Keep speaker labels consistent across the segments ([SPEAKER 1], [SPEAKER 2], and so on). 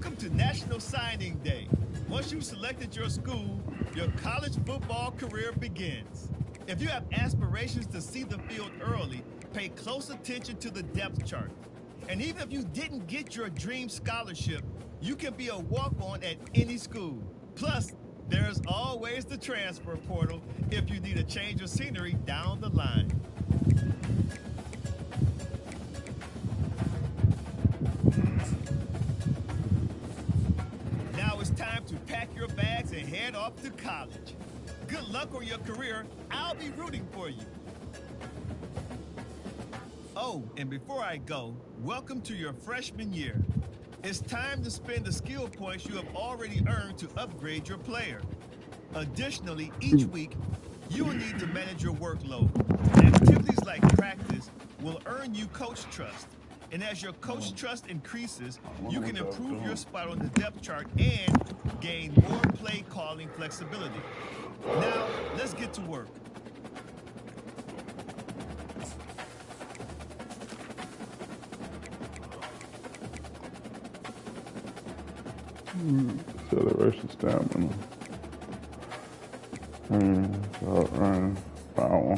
[SPEAKER 1] Welcome to National Signing Day. Once you've selected your school, your college football career begins. If you have aspirations to see the field early, pay close attention to the depth chart. And even if you didn't get your dream scholarship, you can be a walk-on at any school. Plus, there's always the transfer portal if you need a change of scenery down the line. Now it's time to pack your bags and head off to college. Good luck on your career. I'll be rooting for you. Oh, and before I go, welcome to your freshman year. It's time to spend the skill points you have already earned to upgrade your player. Additionally, each week, you will need to manage your workload. Activities like practice will earn you coach trust. And as your coach trust increases, you can improve your spot on the depth chart and gain more play calling flexibility. Now, let's get to work.
[SPEAKER 2] Acceleration, stamina. Short run, power.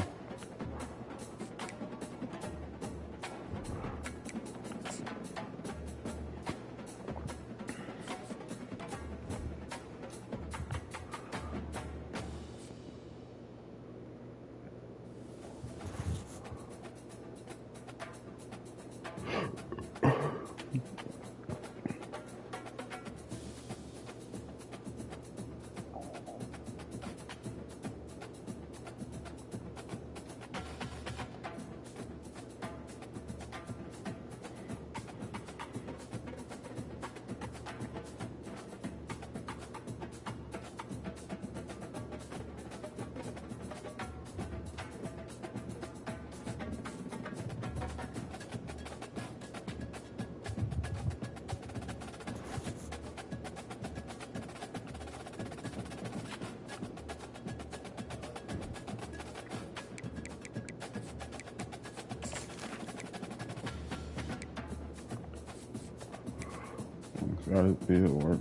[SPEAKER 2] Got his field work.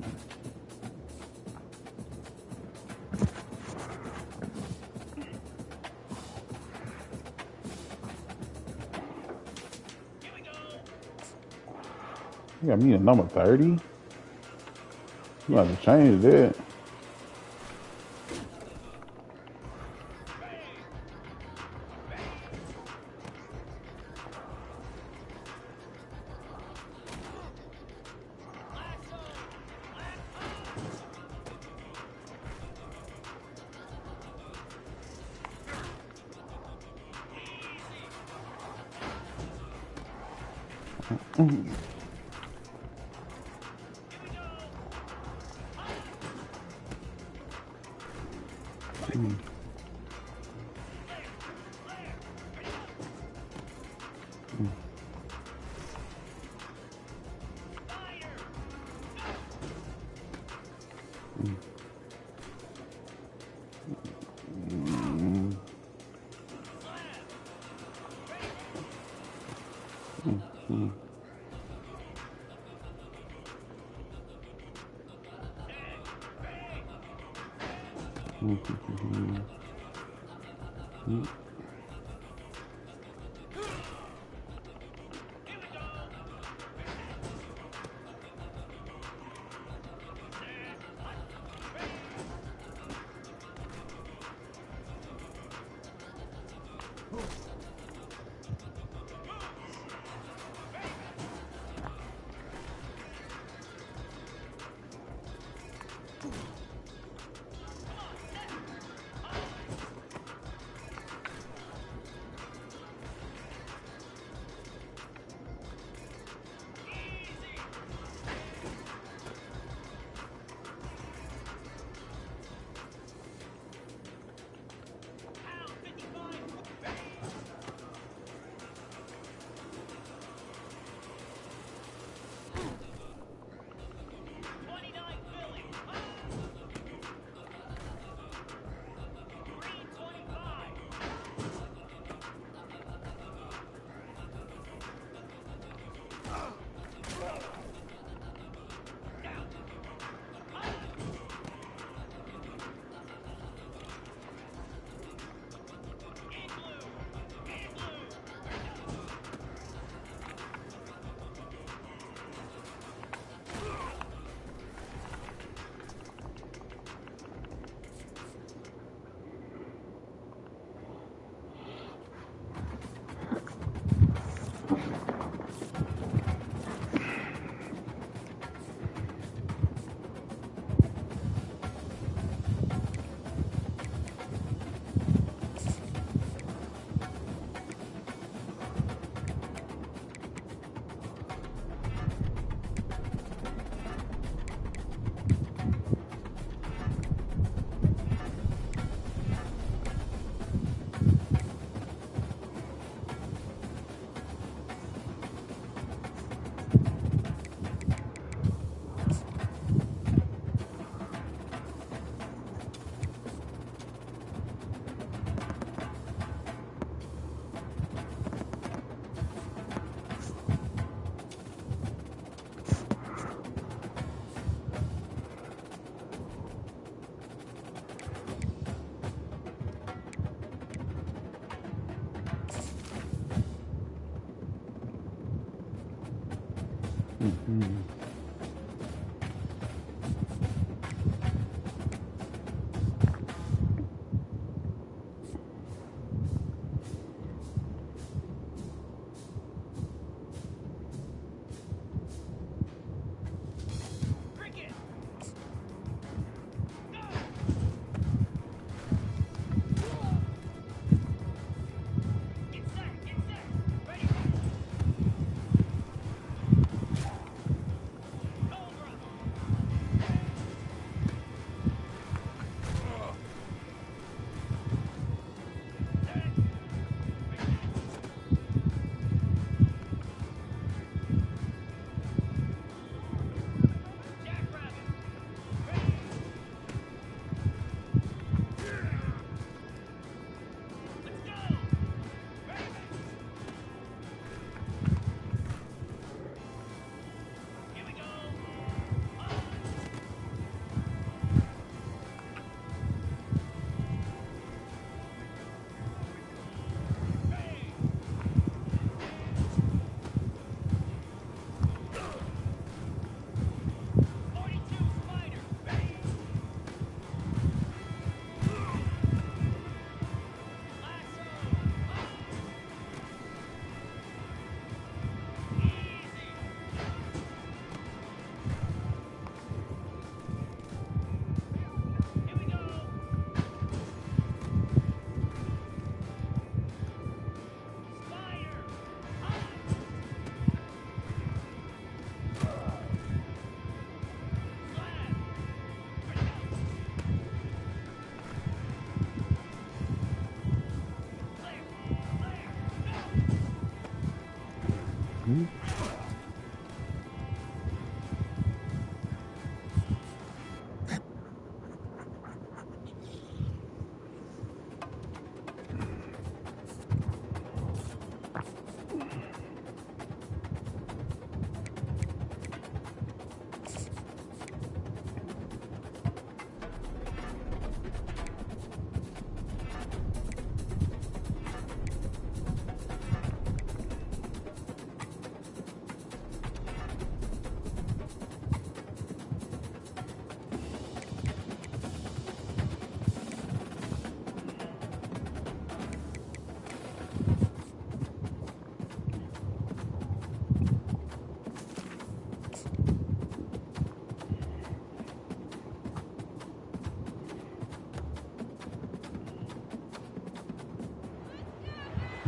[SPEAKER 1] Here we go.
[SPEAKER 2] You got me a number 30? You got to change that.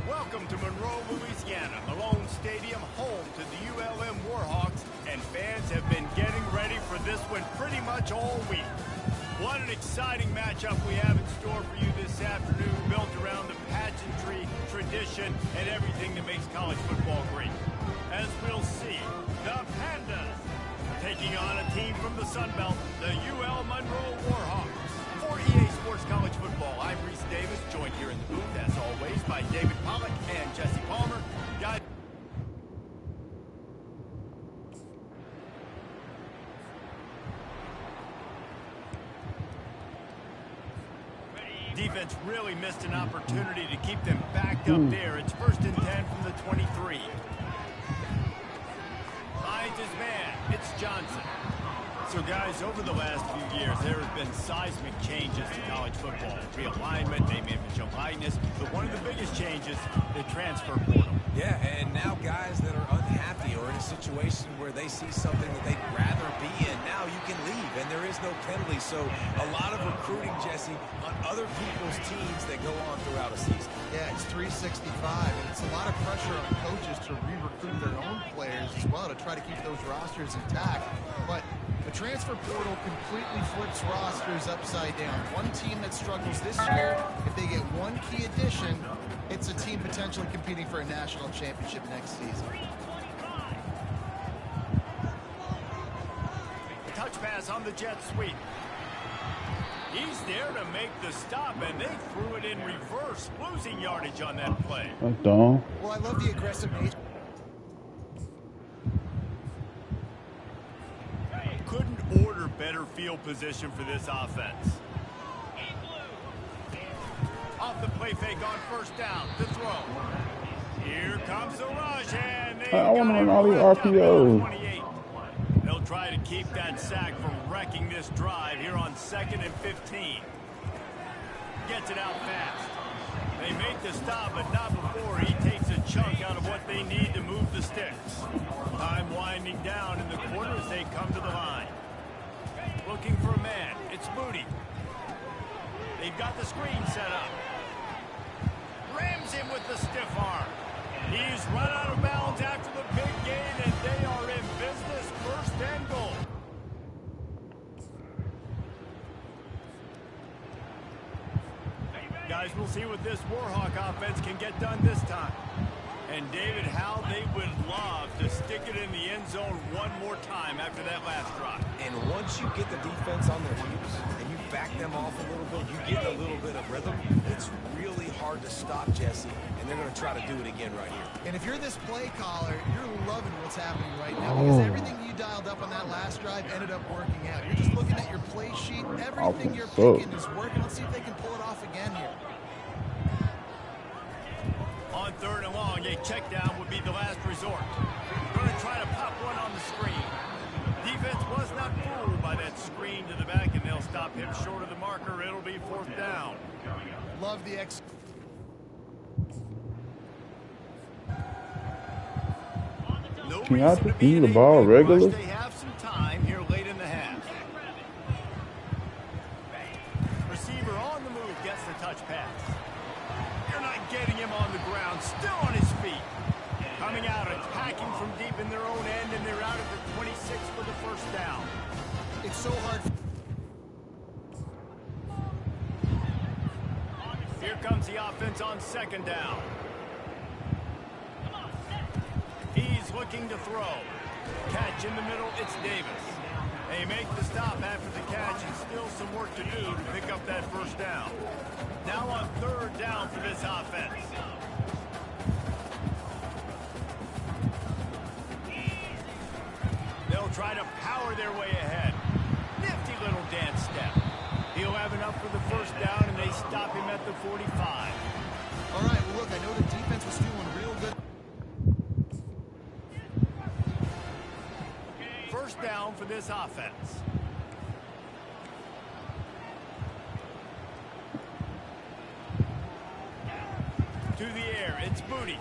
[SPEAKER 3] Welcome to Monroe, Louisiana, Malone Stadium, home to the ULM Warhawks, and fans have been getting ready for this one pretty much all week. What an exciting matchup we have in store for you this afternoon, built around the pageantry, tradition, and everything that makes college football great. As we'll see, the Pandas taking on a team from the Sun Belt, the UL Monroe Warhawks. For EA Sports College Football, I'm Reese Davis, joined here in the booth, as always, by David Pollack and Jesse Palmer. Guys, defense really missed an opportunity to keep them backed up there. It's 1st and 10 from the 23. Finds his man. It's Johnson. So, guys, over the last few years, there have been seismic changes to college football. Realignment, name, image, and likeness. But one of the biggest changes, the transfer portal.
[SPEAKER 4] Yeah, and now guys that are unhappy or in a situation where they see something that they'd rather be in, now you can leave, and there is no penalty. So a lot of recruiting, Jesse, on other people's teams that go on throughout a season.
[SPEAKER 5] Yeah, it's 365, and it's a lot of pressure on coaches to re-recruit their own players as well to try to keep those rosters intact. But the transfer portal completely flips rosters upside down. One team that struggles this year, if they get one key addition, it's a team potentially competing for a national championship next season.
[SPEAKER 3] Touch pass on the jet sweep. He's there to make the stop, and they threw it in reverse, losing yardage on that play.
[SPEAKER 2] That's dumb.
[SPEAKER 5] Well, I love the aggressive nature.
[SPEAKER 3] Couldn't order better field position for this offense. Off the play fake on 1st down, the throw. Here comes the rush, and they
[SPEAKER 2] I want to run all these RPOs.
[SPEAKER 3] try to keep that sack from wrecking this drive here on 2nd and 15. Gets it out fast. They make the stop, but not before he takes a chunk out of what they need to move the sticks. Time winding down in the corner as they come to the line. Looking for a man. It's Moody. They've got the screen set up. Rams him with the stiff arm. He's run out of bounds after the big gain, and they are in business. 1st and goal. Guys, we'll see what this Warhawk offense can get done this time. And David, how they would love to stick it in the end zone one more time after that last drive.
[SPEAKER 4] And once you get the defense on their heels and you back them off a little bit, you get a little bit of rhythm, it's really hard to stop, Jesse, and they're going to try to do it again right here.
[SPEAKER 5] And if you're this play caller, you're loving what's happening right now because everything you dialed up on that last drive ended up working out. You're just looking at your play sheet. Everything you're picking is working. Let's see if they can pull it off again here.
[SPEAKER 3] On 3rd and long, a check down would be the last resort. Going to try to pop one on the screen. Defense was not fooled by that screen to the back, and they'll stop him short of the marker. It'll be 4th down.
[SPEAKER 5] Love the X.
[SPEAKER 3] No
[SPEAKER 2] Can I
[SPEAKER 3] reason to
[SPEAKER 2] just
[SPEAKER 3] be
[SPEAKER 2] use
[SPEAKER 3] in
[SPEAKER 2] the
[SPEAKER 3] a
[SPEAKER 2] ball
[SPEAKER 3] big
[SPEAKER 2] regular?
[SPEAKER 3] rush. They have some time here late in the half. Receiver on the move gets the touch pass. You're not getting him on the ground, still on his feet. Coming out, attacking from deep in their own end, and they're out at the 26 for the 1st down.
[SPEAKER 5] It's so hard.
[SPEAKER 3] Here comes the offense on 2nd down. He's looking to throw. Catch in the middle, it's Davis. They make the stop after the catch, and still some work to do to pick up that 1st down. Now on 3rd down for this offense. They'll try to power their way ahead. Nifty little dance step. He'll have enough for the 1st down, and they stop him at the 45.
[SPEAKER 5] All right, well, look, I know the defense was doing real good.
[SPEAKER 3] 1st down for this offense. To the air, it's Booty.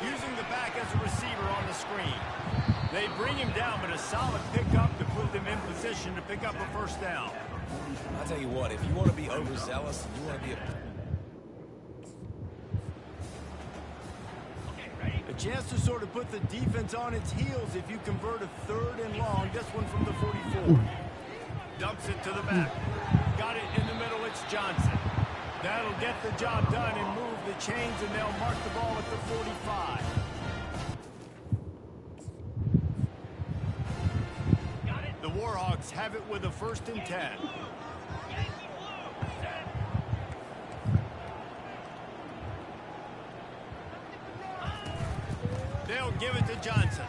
[SPEAKER 3] Using the back as a receiver on the screen. They bring him down, but a solid pickup to put them in position to pick up a 1st down.
[SPEAKER 4] I'll tell you what, if you want to be overzealous, you want to be
[SPEAKER 3] a chance to sort of put the defense on its heels if you convert a 3rd and long. This one from the 44. Dumps it to the back. Got it in the middle, it's Johnson. That'll get the job done and move the chains, and they'll mark the ball at the 45. The Warhawks have it with a 1st and 10. They'll give it to Johnson.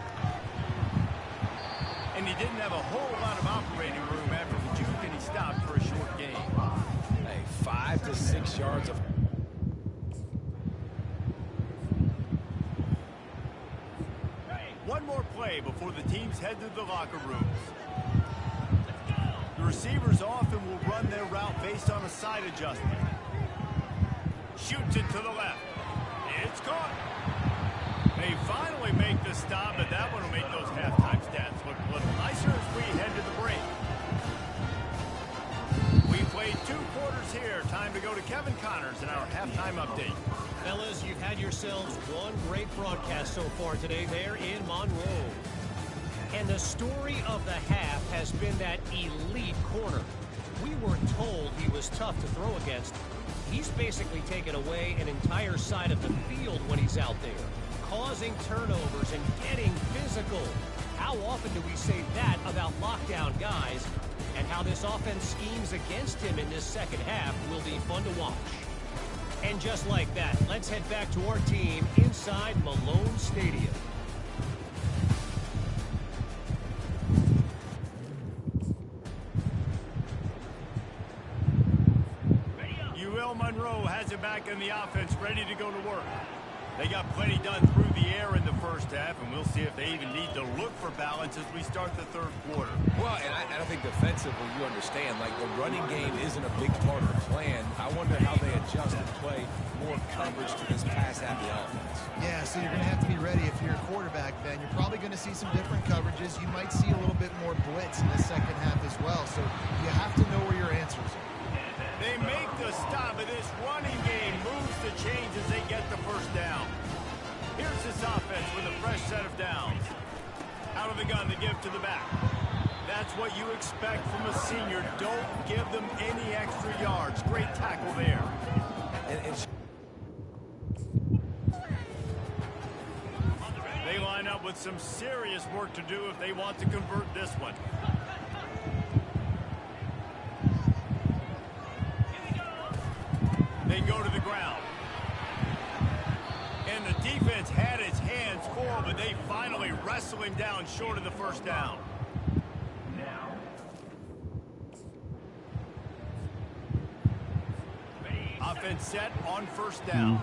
[SPEAKER 3] And he didn't have a whole lot of operating room after the juke, and he stopped for a short gain.
[SPEAKER 4] Hey, 5 to 6 yards of...
[SPEAKER 3] One more play before the teams head to the locker rooms. The receivers often will run their route based on a side adjustment. Shoots it to the left. It's caught. They finally make the stop, but that one will make those halftime stats look a little nicer as we head to the break. We played 2 quarters here. Time to go to Kevin Connors in our halftime update.
[SPEAKER 6] Fellas, you've had yourselves one great broadcast so far today there in Monroe. And the story of the half has been that elite corner. We were told he was tough to throw against. He's basically taken away an entire side of the field when he's out there, causing turnovers and getting physical. How often do we say that about lockdown guys? And how this offense schemes against him in this 2nd half will be fun to watch. And just like that, let's head back to our team inside Malone Stadium.
[SPEAKER 3] UL Monroe has it back in the offense, ready to go to work. They got plenty done through the air in the first half, and we'll see if they even need to look for balance as we start the third quarter.
[SPEAKER 4] Well, and I think defensively, you understand, like the running game isn't a big part of the plan. I wonder how they adjust and play more coverage to this pass-happy offense.
[SPEAKER 5] Yeah, so you're going to have to be ready if you're a quarterback then. You're probably going to see some different coverages. You might see a little bit more blitz in the second half as well, so you have to know where your answers are.
[SPEAKER 3] They make the stop, and this running game moves the change as they get the first down. Here's this offense with a fresh set of downs. Out of the gun to give to the back. That's what you expect from a senior. Don't give them any extra yards. Great tackle there. They line up with some serious work to do if they want to convert this one. They go to the ground. And the defense had its hands full, but they finally wrestle him down short of the first down. Offense set on first down.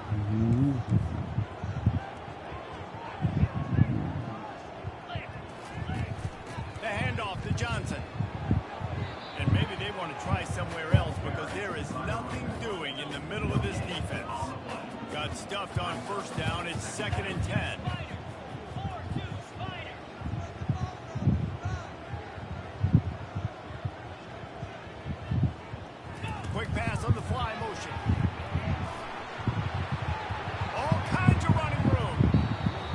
[SPEAKER 3] The handoff to Johnson. And maybe they want to try somewhere else because there is nothing doing in the middle of this defense. Got stuffed on first down. It's 2nd and 10. Quick pass on the fly motion. All kinds of running room.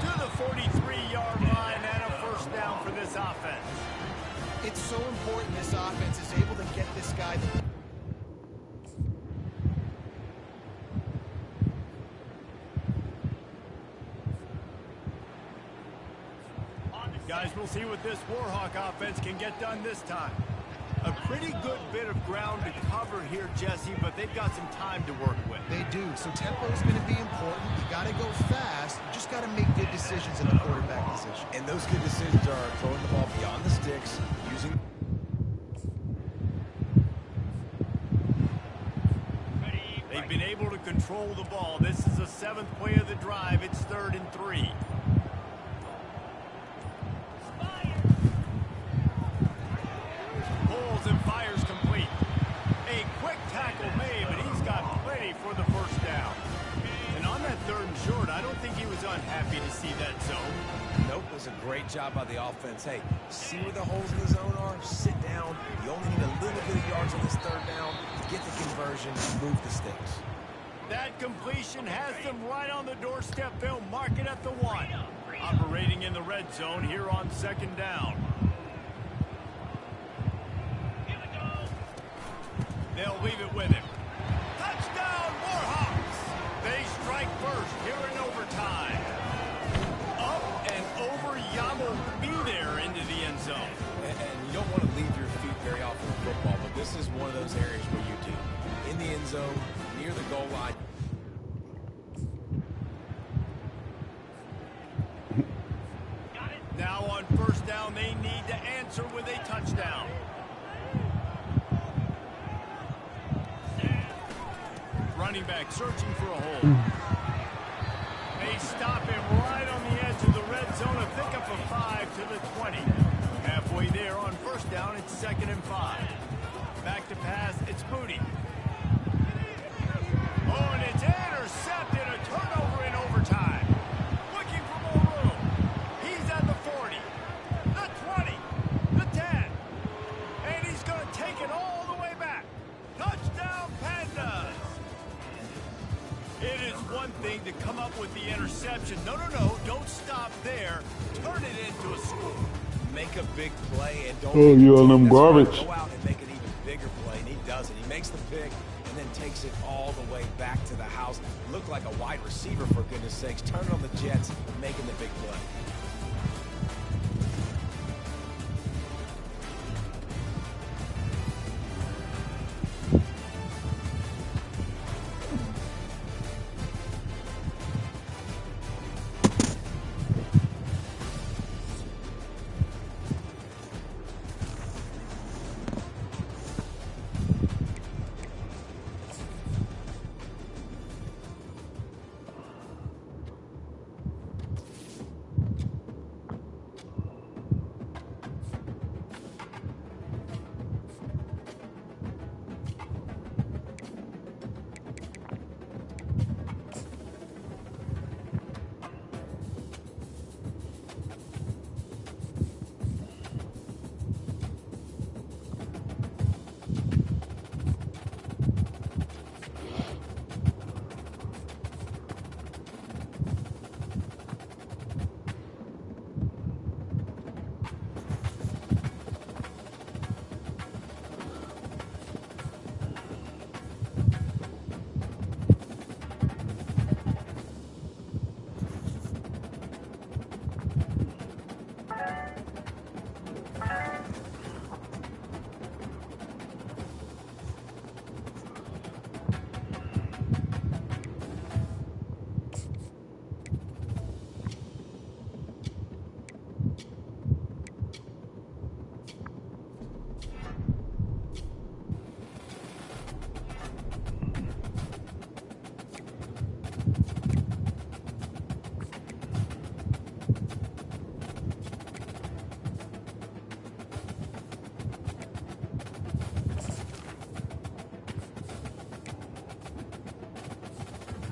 [SPEAKER 3] To the 43-yard line and a first down for this offense.
[SPEAKER 5] It's so important this offense is able to get this guy.
[SPEAKER 3] Guys, we'll see what this Warhawk offense can get done this time. A pretty good bit of ground to cover here, Jesse, but they've got some time to work with.
[SPEAKER 5] They do, so tempo is going to be important. You got to go fast. You just got to make good decisions in the quarterback position.
[SPEAKER 4] And those good decisions are throwing the ball beyond the sticks, using...
[SPEAKER 3] They've been able to control the ball. This is the 7th play of the drive. It's 3rd and 3. Pulls and fires complete. A quick tackle made, but he's got plenty for the first down. And on that 3rd and short, I don't think he was unhappy to see that zone.
[SPEAKER 4] Nope, it was a great job by the offense. Hey, see where the holes in the zone are? Sit down. You only need a little bit of yards on this 3rd down to get the conversion, move the sticks.
[SPEAKER 3] That completion has them right on the doorstep. They'll mark it at the 1. Operating in the red zone here on 2nd down. They'll leave it with him. Touchdown, Warhawks! They strike first here in overtime. Up and over, Yamo be there into the end zone.
[SPEAKER 4] And you don't want to leave your feet very often in football, but this is one of those areas where you do. In the end zone, near the goal line.
[SPEAKER 3] Now on first down, they need to answer with a touchdown. Running back searching for a hole. They stop him right on the edge of the red zone. A pickup of 5 to the 20. Halfway there on first down, it's 2nd and 5. Back to pass, it's Moody. Oh, and it's intercepted. A turnover in overtime. Looking for more room. He's at the 40, the 20, the 10. And he's going to take it all the way back. Touchdown, Pandas. It is one thing to come up with the interception. No, don't stop there. Turn it into a score.
[SPEAKER 4] Make a big play and don't...
[SPEAKER 2] Oh, you on them garbage.
[SPEAKER 4] Go out and make an even bigger play, and he does it. He makes the pick and then takes it all the way back to the house. Look like a wide receiver, for goodness sakes. Turn it on the Jets, making the big play.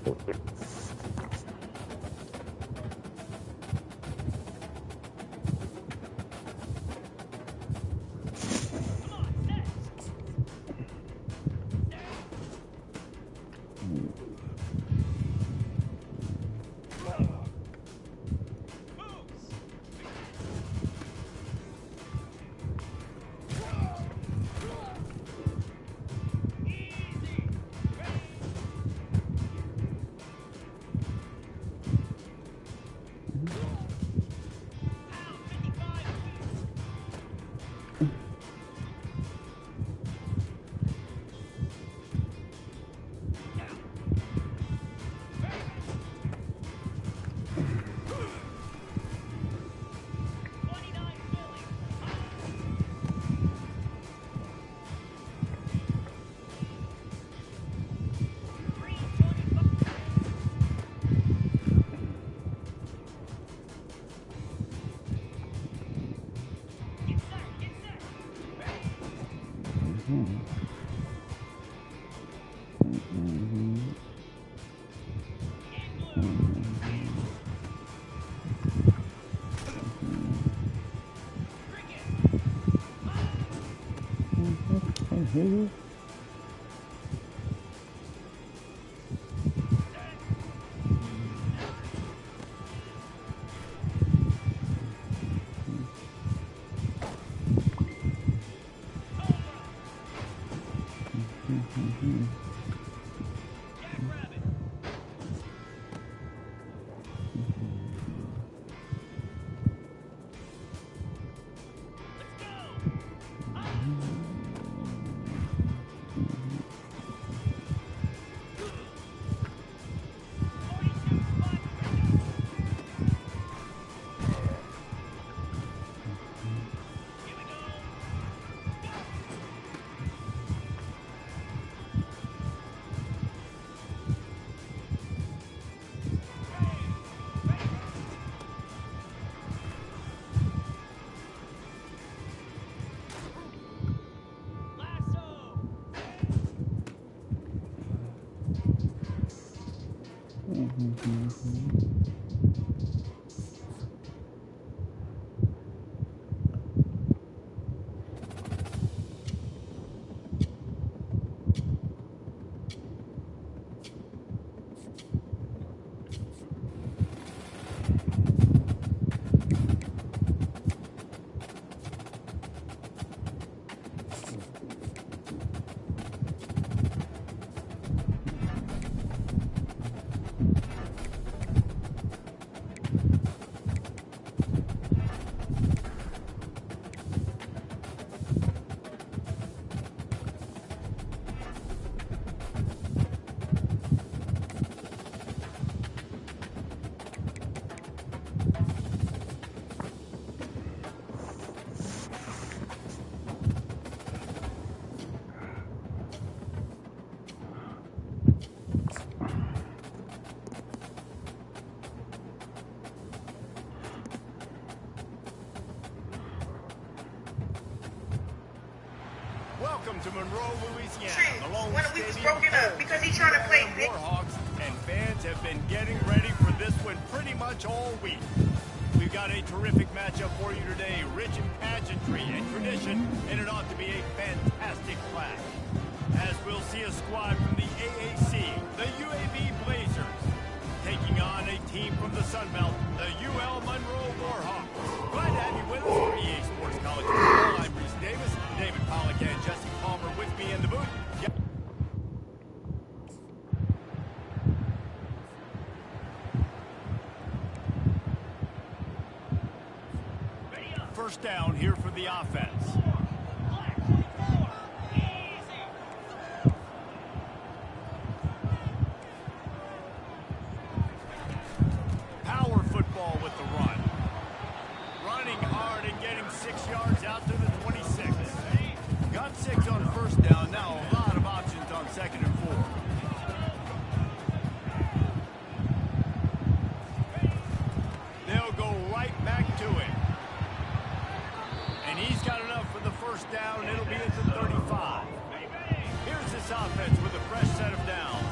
[SPEAKER 2] Here.
[SPEAKER 3] Welcome to Monroe, Louisiana.
[SPEAKER 7] Trent,
[SPEAKER 3] Malone
[SPEAKER 7] 1 week was
[SPEAKER 3] Stadium,
[SPEAKER 7] broken up because he's trying to play big.
[SPEAKER 3] Warhawks, and fans have been getting ready for this one pretty much all week. We've got a terrific matchup for you today, rich in pageantry and tradition, and it ought to be a fantastic clash. As we'll see a squad from the AAC, the UAB Blazers, taking on a team from the Sun Belt, the UL Monroe Warhawks. Glad to have you with us for EA Sports College Football. I'm Reese Davis, David Pollack and Jesse Palmer with me in the booth. First down here for the offense. Power football with the run. Running hard and getting 6 yards out to the 26. Got 6 on first down. Now a lot of options on 2nd and 4. They'll go right back to it. And he's got enough for the first down. It'll be at the 35. Here's this offense with a fresh set of downs.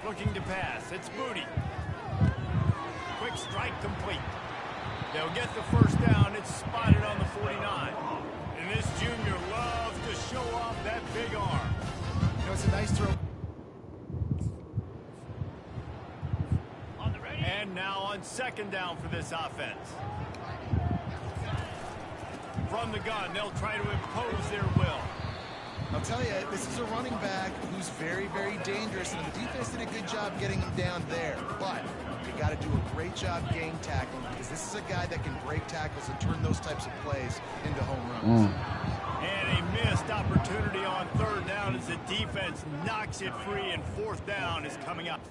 [SPEAKER 3] looking to pass. It's Booty. Quick strike complete. They'll get the first down. It's spotted on the 49. And this junior loves to show off that big arm.
[SPEAKER 5] You know, it's a nice throw.
[SPEAKER 3] And now on second down for this offense. From the gun, they'll try to impose their will.
[SPEAKER 5] I'll tell you, this is a running back who's very, very dangerous, and the defense did a good job getting him down there. But they got to do a great job gang tackling, because this is a guy that can break tackles and turn those types of plays into home runs.
[SPEAKER 3] And a missed opportunity on third down as the defense knocks it free, and fourth down is coming up.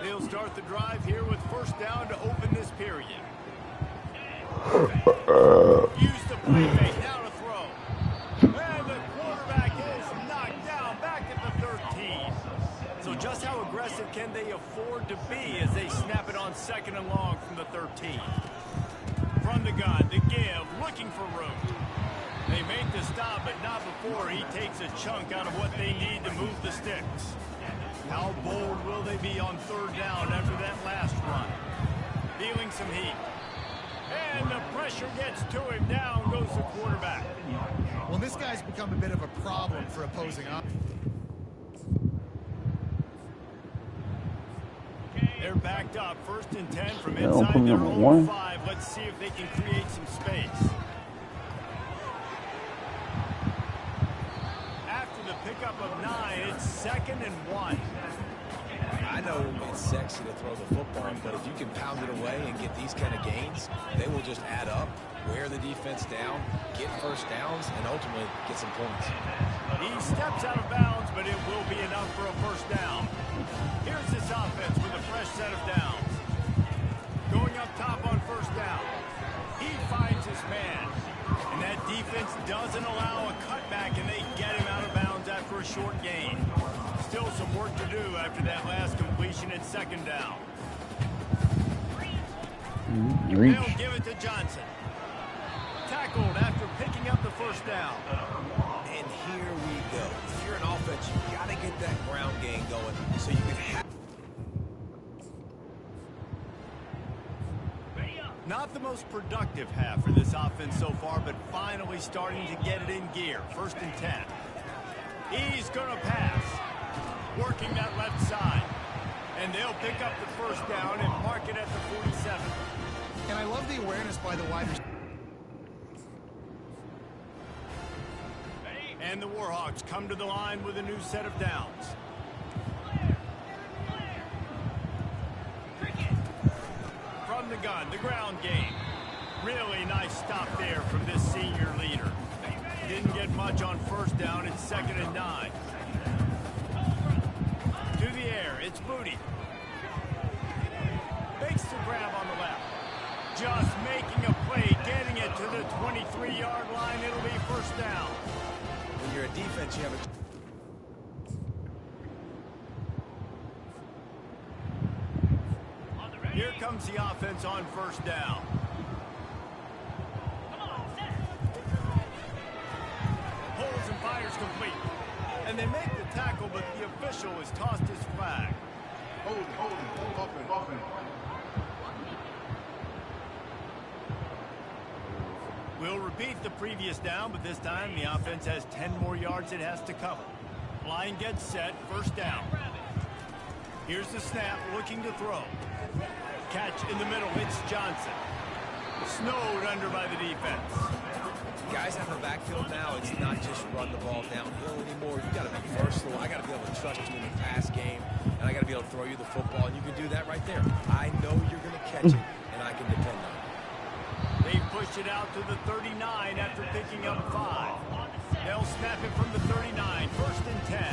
[SPEAKER 3] They'll start the drive here with first down to open this period. Use the play fake, now to throw. And the quarterback is knocked down back at the 13. So just how aggressive can they afford to be as they snap it on second and long from the 13? From the gun, the give, looking for room. They make the stop, but not before he takes a chunk out of what they need to move the sticks. How bold will they be on third down after that last run? Feeling some heat. And the pressure gets to him. Down goes the quarterback.
[SPEAKER 5] Well, this guy's become a bit of a problem for opposing up.
[SPEAKER 3] They're backed up. First and 10 from inside their own 5. Let's see if they can create some space. After the pickup of 9, it's second and 1.
[SPEAKER 4] I know it's sexy to throw the football, but if you can pound it away and get these kind of gains, they will just add up, wear the defense down, get first downs, and ultimately get some points.
[SPEAKER 3] He steps out of bounds, but it will be enough for a first down. Here's this offense with a fresh set of downs. Going up top on first down. He finds his man. And that defense doesn't allow a cutback, and they get him out of bounds after a short gain. Still some work to do after that last completion at second down. They'll give it to Johnson. Tackled after picking up the first down.
[SPEAKER 4] And here we go. If you're an offense, you got to get that ground game going so you can have...
[SPEAKER 3] Not the most productive half for this offense so far, but finally starting to get it in gear. First and 10. He's going to pass. Working that left side. And they'll pick up the first down and mark it at the 47.
[SPEAKER 5] And I love the awareness by the wide receiver.
[SPEAKER 3] And the Warhawks come to the line with a new set of downs. From the gun, the ground game. Really nice stop there from this senior leader. Didn't get much on first down. It's second and 9. To the air, it's Booty. Makes the grab on the left. Just making a play, getting it to the 23-yard line. It'll be first down.
[SPEAKER 4] When you're a defense, you have a...
[SPEAKER 3] Here comes the offense on first down. Holds and fires complete. And they make the tackle, but the official has tossed his flag.
[SPEAKER 2] Buffing.
[SPEAKER 3] We'll repeat the previous down, but this time the offense has 10 more yards it has to cover. Line gets set, first down. Here's the snap, looking to throw. Catch in the middle, it's Johnson. Snowed under by the defense.
[SPEAKER 4] Guys out in the backfield now, it's not just run the ball downhill anymore. You got to be versatile. I got to be able to trust you in the pass game, and I got to be able to throw you the football, and you can do that right there. I know you're going to catch it, and I can depend on it.
[SPEAKER 3] They push it out to the 39 after picking up 5. They'll snap it from the 39, first and 10.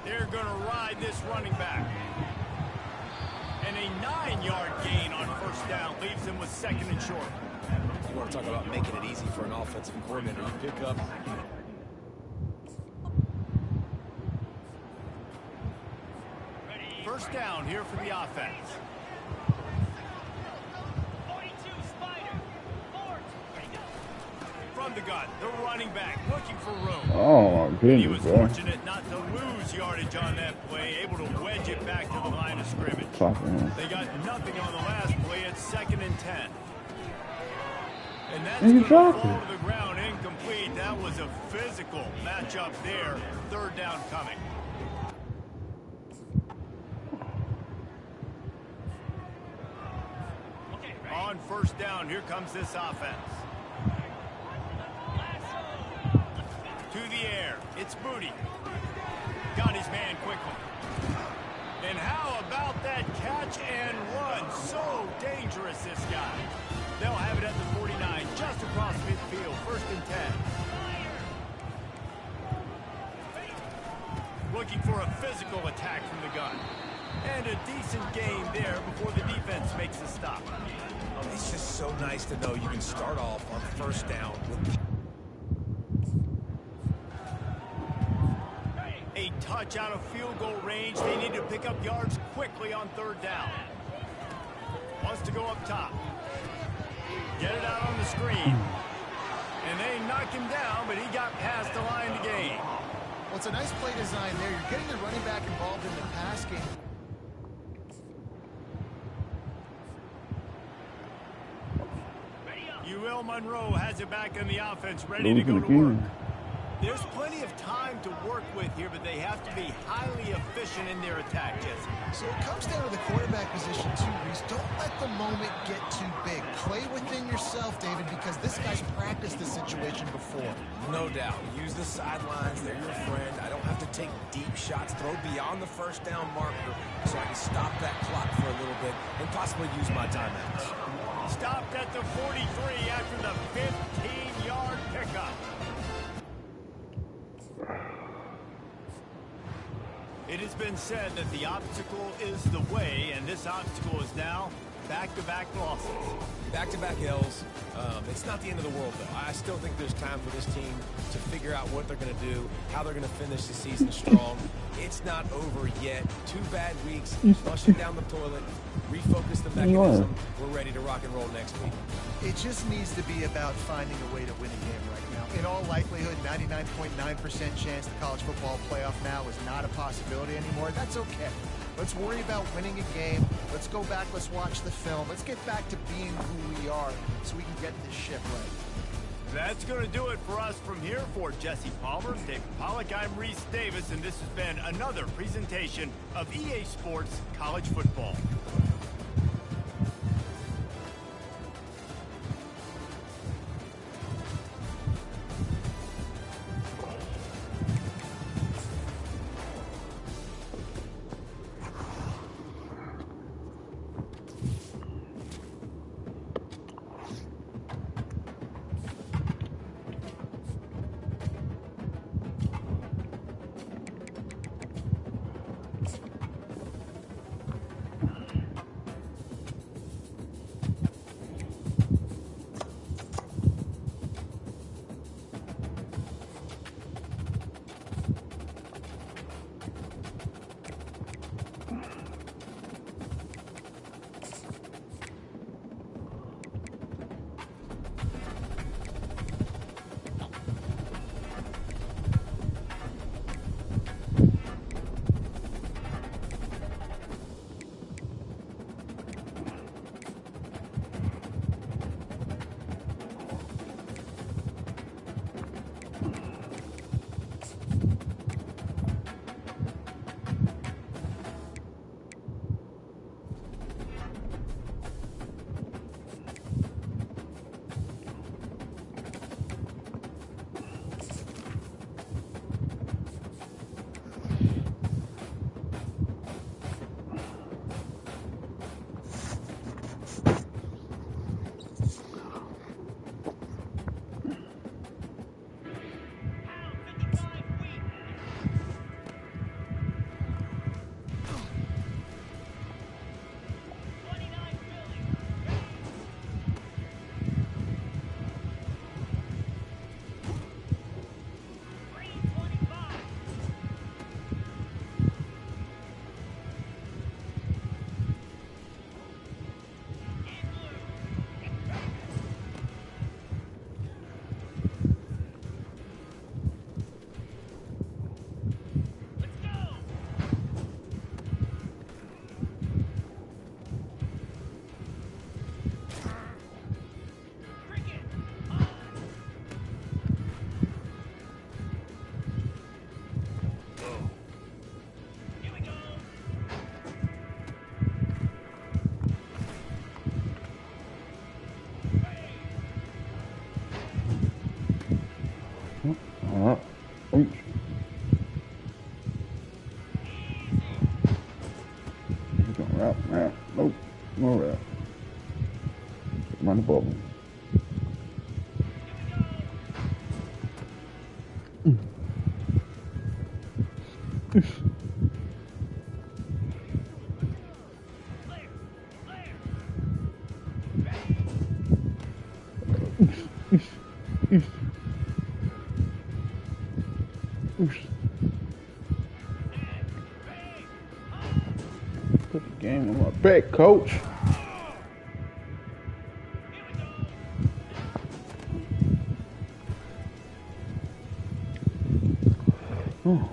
[SPEAKER 3] They're going to ride this running back. And a 9-yard gain on first down leaves them with second and short.
[SPEAKER 4] You want to talk about making it easy for an offensive coordinator. You pick up...
[SPEAKER 3] First down here for the offense. From the gun, the running back looking for room.
[SPEAKER 2] Oh my
[SPEAKER 3] He was
[SPEAKER 2] goodness, bro.
[SPEAKER 3] fortunate not to lose yardage on that play, able to wedge it back to the line of scrimmage. They got nothing on the last play. It's 2nd and 10. And that's going to fall to the ground incomplete. That was a physical matchup there. 3rd down coming. On 1st down, here comes this offense. To the air, it's Booty. Got his man quickly. And how about that catch and run? So dangerous, this guy. They'll have it at the 49, just across midfield, 1st and 10. Looking for a physical attack from the gun. And a decent gain there before the defense makes a stop.
[SPEAKER 4] It's just so nice to know you can start off on 1st down with
[SPEAKER 3] a touch out of field goal range. They need to pick up yards quickly on 3rd down. Wants to go up top. Get it out on the screen. And they knocked him down, but he got past the line to gain.
[SPEAKER 5] Well, it's a nice play design there. You're getting the running back involved in the pass game.
[SPEAKER 3] UL Monroe has it back in the offense, ready to go to work. There's plenty of time to work with here, but they have to be highly efficient in their attack, Jesse.
[SPEAKER 5] So it comes down to the quarterback position, too, Reese. Don't let the moment get too big. Play within yourself, David, because this guy's practiced this situation before.
[SPEAKER 4] No doubt. Use the sidelines. They're your friend. I don't have to take deep shots. Throw beyond the 1st down marker so I can stop that clock for a little bit and possibly use my timeouts.
[SPEAKER 3] Stopped at the 43 after the 15-yard pickup. It has been said that the obstacle is the way, and this obstacle is now back-to-back losses.
[SPEAKER 4] Back-to-back L's. It's not the end of the world, though. I still think there's time for this team to figure out what they're going to do, how they're going to finish the season strong. It's not over yet. 2 bad weeks. Flush it down the toilet. Refocus the mechanism. We're ready to rock and roll next week.
[SPEAKER 5] It just needs to be about finding a way to win a game right now. In all likelihood, 99.9% chance the college football playoff now is not a possibility anymore. That's okay. Let's worry about winning a game. Let's go back. Let's watch the film. Let's get back to being who we are so we can get this ship right.
[SPEAKER 3] That's going to do it for us from here. For Jesse Palmer, David Pollack, I'm Reese Davis, and this has been another presentation of EA Sports College Football.
[SPEAKER 2] Put the game on my back, coach. Oh.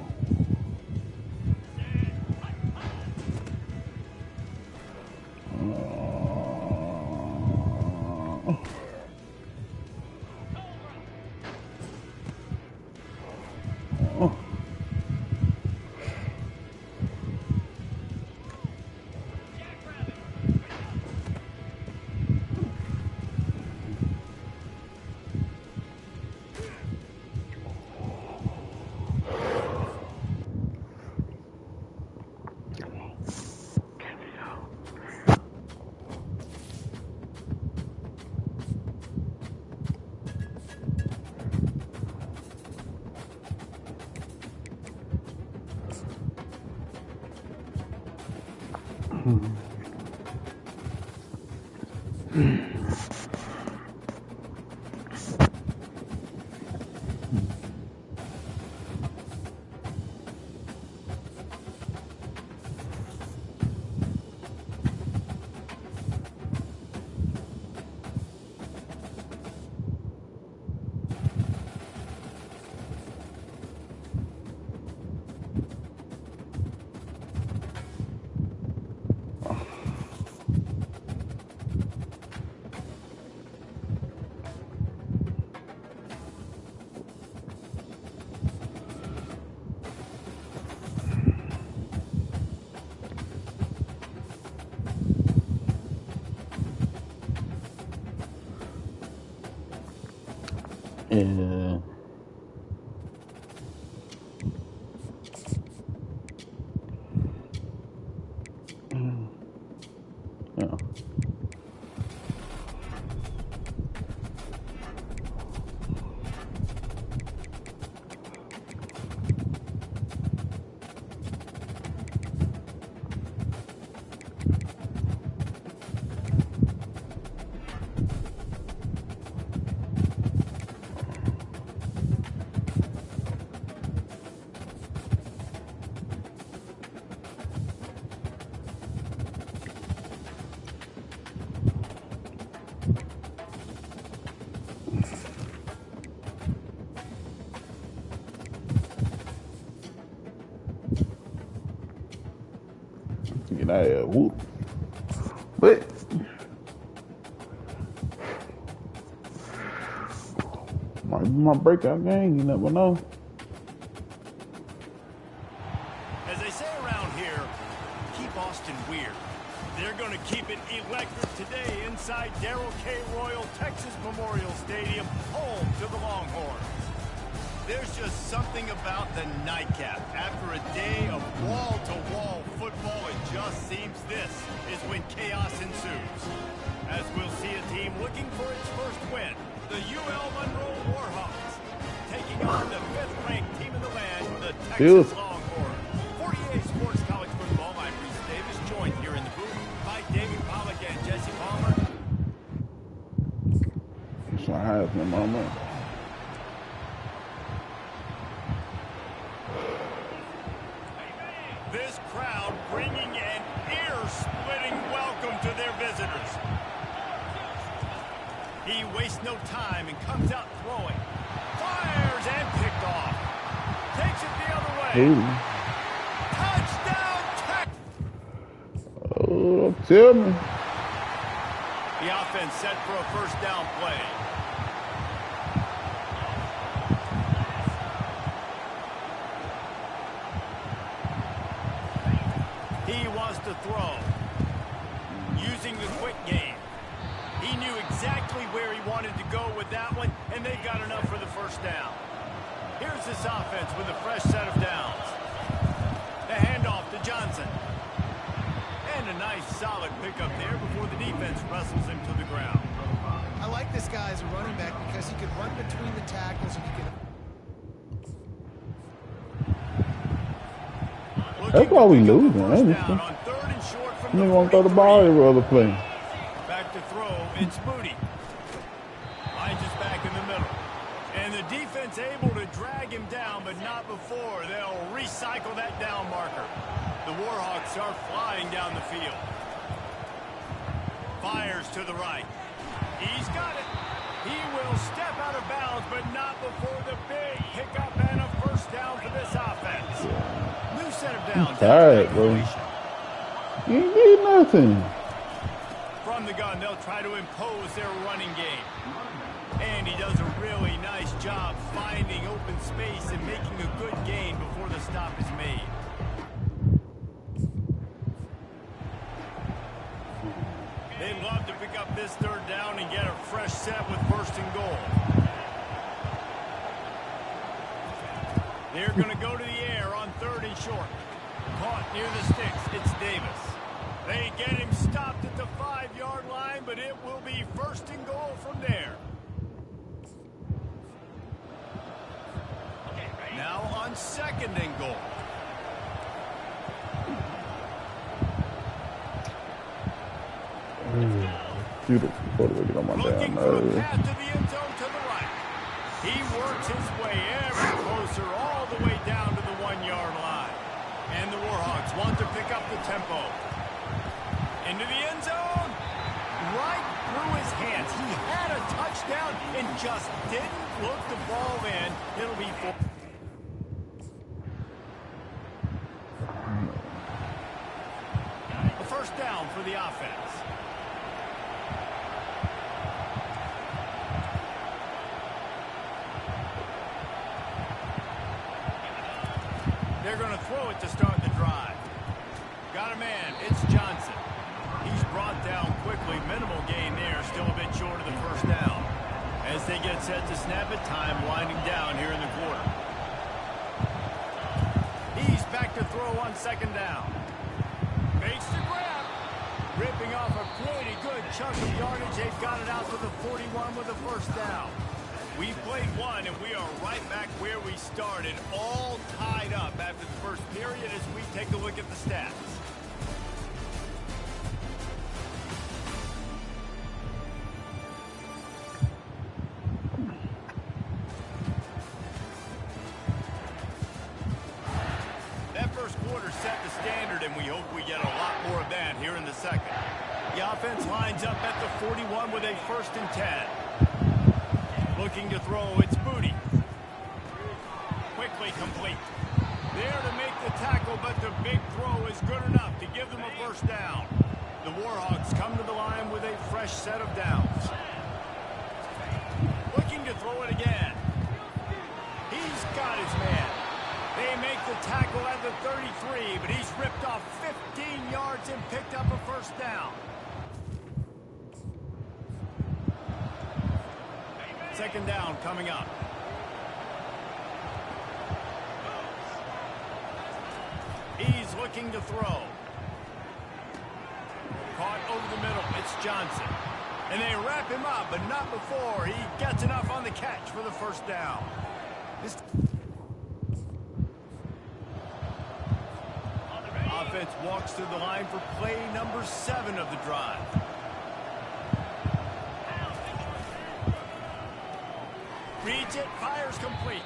[SPEAKER 2] Yeah. Yeah. Get out of here. Whoop. But might be my breakout game, you never know.
[SPEAKER 3] As they say around here, keep Austin weird. They're going to keep it electric today inside Darrell K. Royal Texas Memorial Stadium, home to the Longhorns. There's just something about the nightcap. After a day of wall-to-wall football, it just seems this is when chaos ensues. As we'll see a team looking for its first win, the UL Monroe Warhawks, taking on the 5th-ranked team in the land, the Texas Longhorns. 48 Sports College Football, I'm Reese Davis, joined here in the booth by David Pollack and Jesse Palmer.
[SPEAKER 2] That's what happened, mama.
[SPEAKER 3] This crowd bringing an ear-splitting welcome to their visitors. He wastes no time and comes out throwing. Fires and picked off. Takes it the other way.
[SPEAKER 2] Ooh.
[SPEAKER 3] Touchdown, Texas.
[SPEAKER 2] Oh, tell me.
[SPEAKER 3] The offense set for a first down play. He wants to throw. Using the quick game. He knew exactly where he wanted to go with that one, and they got enough for the first down. Here's this offense with a fresh set of downs. The handoff to Johnson. And a nice solid pickup there before the defense wrestles him to the ground.
[SPEAKER 5] I like this guy as a running back because he can run between the tackles and he can...
[SPEAKER 2] That's why we losing, ain't it?
[SPEAKER 3] Down on 3rd and short from
[SPEAKER 2] You
[SPEAKER 3] the
[SPEAKER 2] want to throw the ball every other play.
[SPEAKER 3] Back to throw, it's Speedy. Finds us back in the middle. And the defense able to drag him down, but not before. They'll recycle that down marker. The Warhawks are flying down the field. Fires to the right. He's got it. He will step out of bounds, but not before the big pickup and a first down for this offense. New set of downs.
[SPEAKER 2] Tired, bro. You ain't did nothing.
[SPEAKER 3] From the gun, they'll try to impose their running game. And he does a really nice job finding open space and making a good gain before the stop is made. They'd love to pick up this 3rd down and get a fresh set with 1st and goal. They're going to go to the air on 3rd and short. Caught near the sticks. It's Davis. They get him stopped at the 5-yard line, but it will be 1st and goal from there. Now on 2nd and goal.
[SPEAKER 2] Shoot it before they get on my
[SPEAKER 3] Looking
[SPEAKER 2] damn
[SPEAKER 3] for a
[SPEAKER 2] nerves.
[SPEAKER 3] path to the end zone to the right. He works his way ever closer all the way down to the 1-yard line. And the Warhawks want to pick up the tempo. Into the end zone. Right through his hands. He had a touchdown and just didn't look the ball in. It'll be a 1st down for the offense. They're going to throw it to start the drive. Got a man. It's Johnson. He's brought down quickly. Minimal gain there. Still a bit short of the 1st down. As they get set to snap it, time winding down here in the quarter. He's back to throw on 2nd down. Makes the grab. Ripping off a pretty good chunk of yardage. They've got it out to the 41 with a 1st down. We played one, and we are right back where we started, all tied up after the 1st period as we take a look at the stats. That 1st quarter set the standard, and we hope we get a lot more of that here in the 2nd. The offense lines up at the 41 with a 1st and 10. Looking to throw, it's Speedy. Quickly complete. There to make the tackle, but the big throw is good enough to give them a 1st down. The Warhawks come to the line with a fresh set of downs. Looking to throw it again. He's got his man. They make the tackle at the 33, but he's ripped off 15 yards and picked up a 1st down. 2nd down coming up. He's looking to throw. Caught over the middle. It's Johnson. And they wrap him up, but not before he gets enough on the catch for the 1st down. This offense walks to the line for play number 7 of the drive. Reads it, fires complete.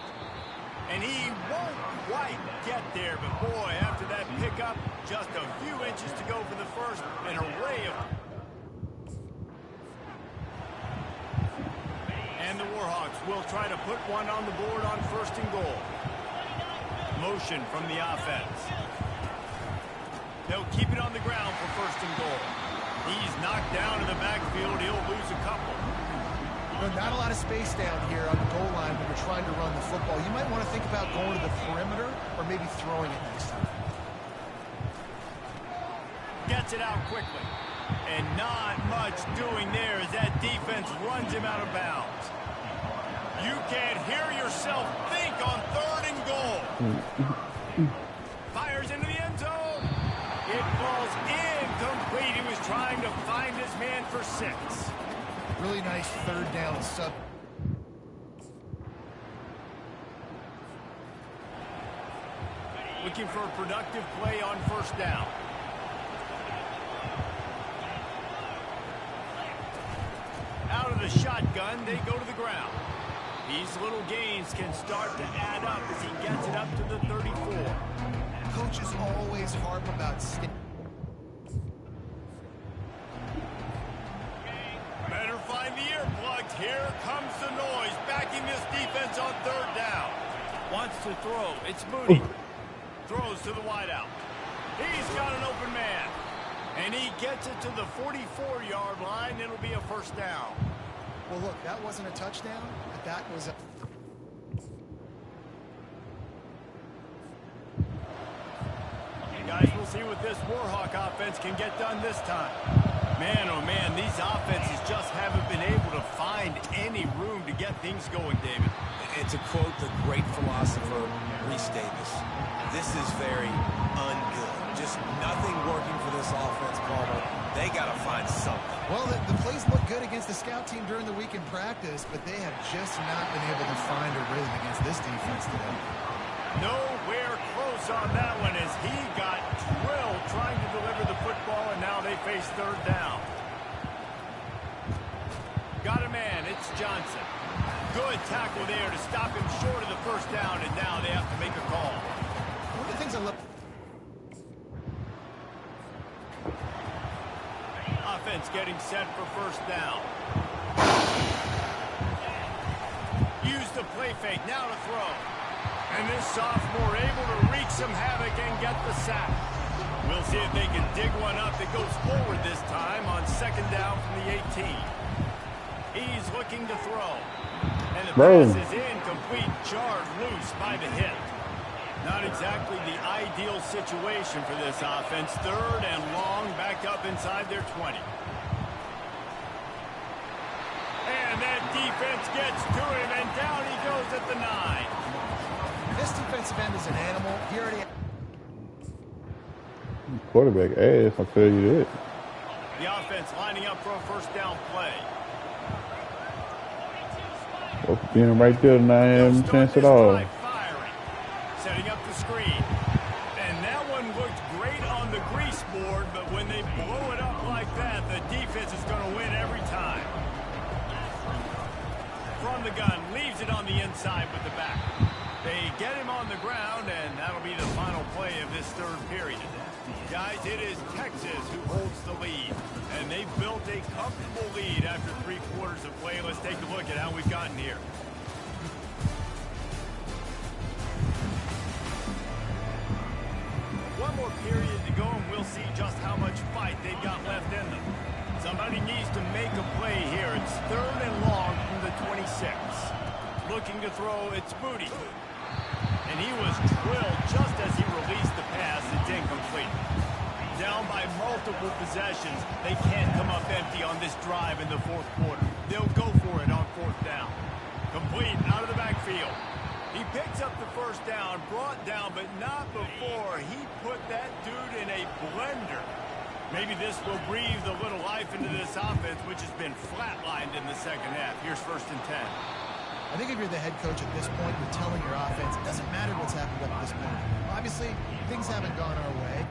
[SPEAKER 3] And he won't quite get there, but boy, after that pickup, just a few inches to go for the 1st, an array of... And the Warhawks will try to put one on the board on 1st and goal. Motion from the offense. They'll keep it on the ground for 1st and goal. He's knocked down in the backfield. He'll lose a couple.
[SPEAKER 5] Not a lot of space down here on the goal line when you're trying to run the football. You might want to think about going to the perimeter or maybe throwing it next time.
[SPEAKER 3] Gets it out quickly. And not much doing there as that defense runs him out of bounds. You can't hear yourself think on 3rd and goal. Fires into the end zone. It falls incomplete. He was trying to find his man for 6.
[SPEAKER 5] Really nice 3rd down sub.
[SPEAKER 3] With looking for a productive play on first down. Out of the shotgun, they go to the ground. These little gains can start to add up as he gets it up to the 34.
[SPEAKER 5] Coaches always harp about
[SPEAKER 3] Better find the earplugs. Here comes the noise, backing this defense on third down. Wants to throw. It's Moody. Throws to the wideout. He's got an open man. And he gets it to the 44-yard line. It'll be a first down.
[SPEAKER 5] Well, look, that wasn't a touchdown, but that was a...
[SPEAKER 3] Guys, we'll see what this Warhawk offense can get done this time. Man, oh man, these offenses just haven't been able to find any room to get things going, David.
[SPEAKER 4] And to quote the great philosopher, Reese Davis, this is very ungood. Just nothing working for this offense, Palmer. They got to find something.
[SPEAKER 5] Well, the plays look good against the scout team during the week in practice, but they have just not been able to find a rhythm against this defense today.
[SPEAKER 3] Nowhere close on that one as he got drilled trying to deliver the football, and now they face third down. Got a man, it's Johnson. Good tackle there to stop him short of the first down, and now they have to make a call.
[SPEAKER 5] One of the things I love...
[SPEAKER 3] Offense getting set for first down. Use the play fake, now to throw. And this sophomore able to wreak some havoc and get the sack. We'll see if they can dig one up that goes forward this time on second down from the 18. He's looking to throw. And the pass is incomplete, jarred loose by the hit. Not exactly the ideal situation for this offense. Third and long, back up inside their 20. And that defense gets to him, and down he goes at the 9.
[SPEAKER 5] This defensive end is an animal. He already...
[SPEAKER 2] Quarterback ass, I'll tell you that.
[SPEAKER 3] The offense lining up for a first down play.
[SPEAKER 2] Well, being right there, now I have a chance at all.
[SPEAKER 3] Setting up the screen. And that one looked great on the grease board, but when they blow it up like that, the defense is going to win every time. From the gun, leaves it on the inside with the back. They get him on the ground, and that'll be the final play of this third period. Guys, it is Texas who holds the lead, and they've built a comfortable lead after 3 quarters of play. Let's take a look at how we've gotten here. One more period to go, and we'll see just how much fight they've got left in them. Somebody needs to make a play here. It's third and long from the 26. Looking to throw, it's Moody. And he was drilled just as he released the pass. It's incomplete. Down by multiple possessions. They can't come up empty on this drive in the fourth quarter. They'll go for it on fourth down. Complete out of the backfield. He picks up the first down, brought down, but not before he put that dude in a blender. Maybe this will breathe a little life into this offense, which has been flatlined in the second half. Here's first and 10.
[SPEAKER 5] I think if you're the head coach at this point, you're telling your offense, it doesn't matter what's happened up to this point. Obviously, things haven't gone our way.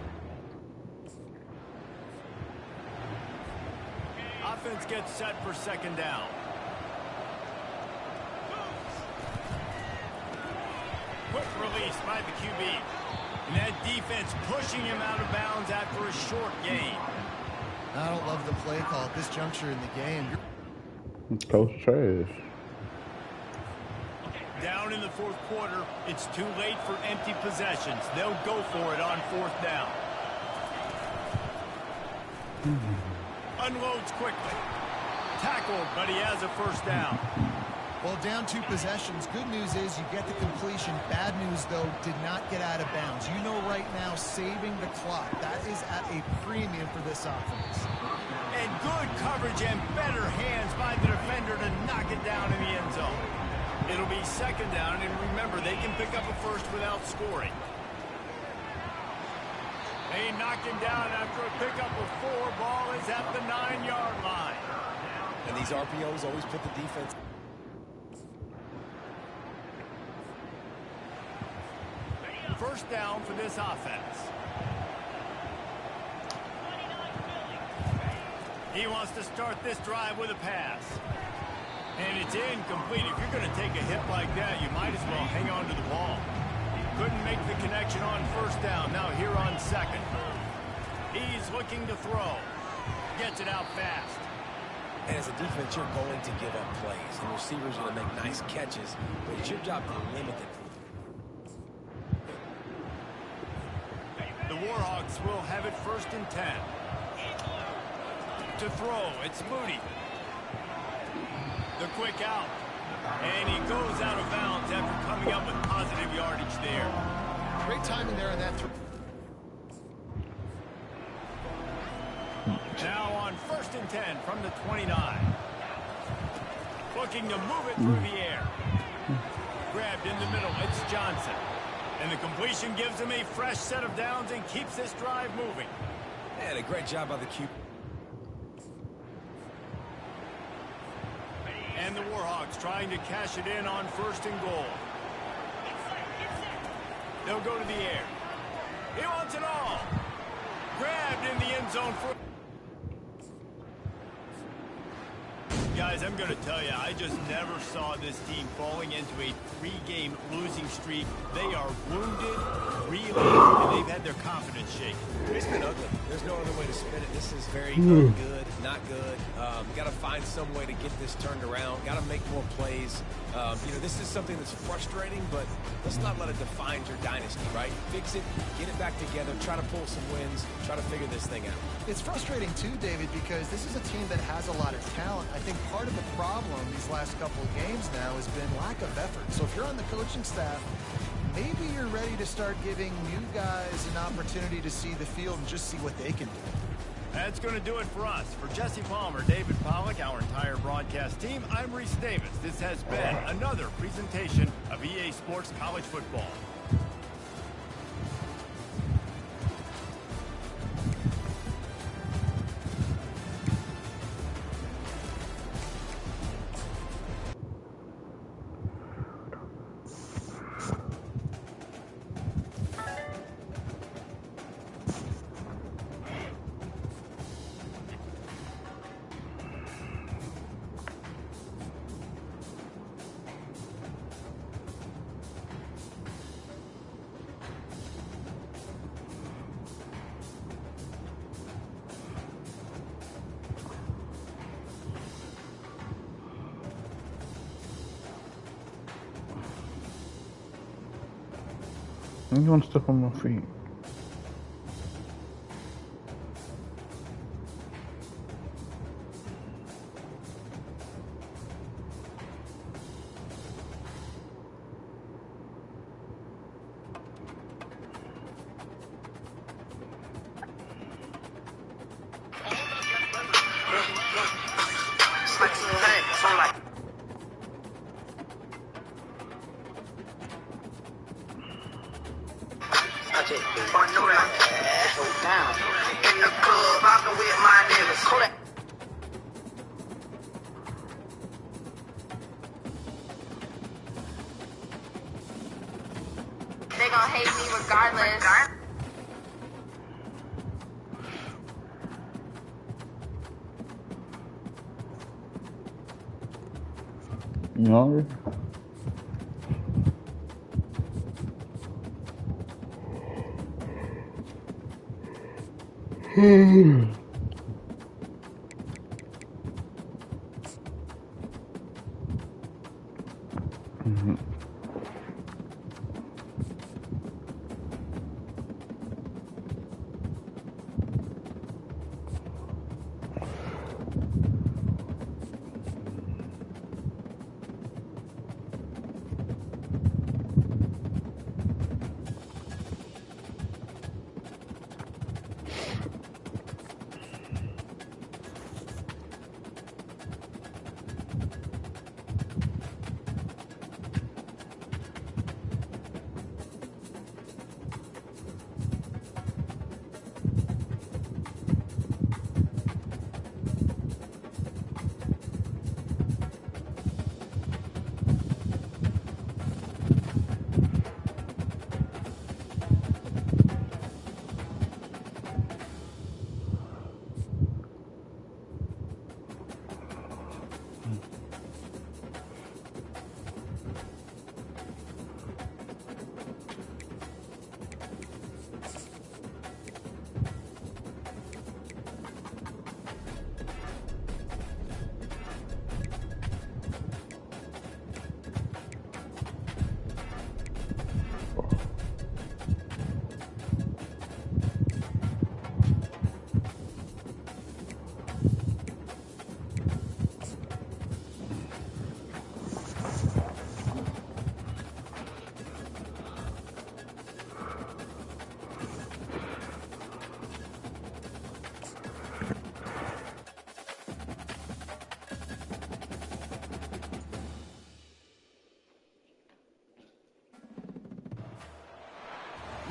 [SPEAKER 3] Offense gets set for second down. Quick release by the QB. And that defense pushing him out of bounds after a short gain.
[SPEAKER 5] I don't love the play call at this juncture in the game.
[SPEAKER 2] Coach trash.
[SPEAKER 3] Down in the fourth quarter, it's too late for empty possessions. They'll go for it on fourth down. Unloads quickly. Tackled, but he has a first down.
[SPEAKER 5] Well, down 2 possessions. Good news is you get the completion. Bad news, though, did not get out of bounds. You know right now, saving the clock. That is at a premium for this offense.
[SPEAKER 3] And good coverage and better hands by the defender to knock it down in the end zone. It'll be second down, and remember, they can pick up a first without scoring. They knock him down after a pickup of 4. Ball is at the 9-yard line.
[SPEAKER 4] And these RPOs always put the defense...
[SPEAKER 3] first down for this offense. He wants to start this drive with a pass. And it's incomplete. If you're going to take a hit like that, you might as well hang on to the ball. Couldn't make the connection on first down. Now here on second. He's looking to throw. Gets it out fast.
[SPEAKER 4] And as a defense, you're going to give up plays. And receivers are going to make nice catches. But it's your job to limit it.
[SPEAKER 3] The Warhawks will have it 1st and 10. To throw, it's Moody. The quick out. And he goes out of bounds after coming up with positive yardage there.
[SPEAKER 5] Great timing there on that throw.
[SPEAKER 3] Now on 1st and 10 from the 29. Looking to move it through the air. Grabbed in the middle, it's Johnson. And the completion gives him a fresh set of downs and keeps this drive moving.
[SPEAKER 4] And a great job by the QB.
[SPEAKER 3] And the Warhawks trying to cash it in on 1st and goal. They'll go to the air. He wants it all. Grabbed in the end zone for... Guys, I'm going to tell you, I just never saw this team falling into a 3-game losing streak. They are wounded, reeling, and they've had their confidence shaken.
[SPEAKER 4] It's been ugly. There's no other way to spin it. This is very good, not good. Got to find some way to get this turned around. Got to make more plays. This is something that's frustrating, but let's not let it define your dynasty, right? Fix it, get it back together, try to pull some wins, try to figure this thing out.
[SPEAKER 5] It's frustrating too, David, because this is a team that has a lot of talent. I think part of the problem these last couple of games now has been lack of effort. So if you're on the coaching staff, maybe you're ready to start giving new guys an opportunity to see the field and just see what they can do.
[SPEAKER 3] That's going to do it for us. For Jesse Palmer, David Pollack, our entire broadcast team, I'm Reese Davis. This has been another presentation of EA Sports College Football.
[SPEAKER 2] You want to step on my feet?
[SPEAKER 7] They gonna hate me regardless.
[SPEAKER 2] You hungry?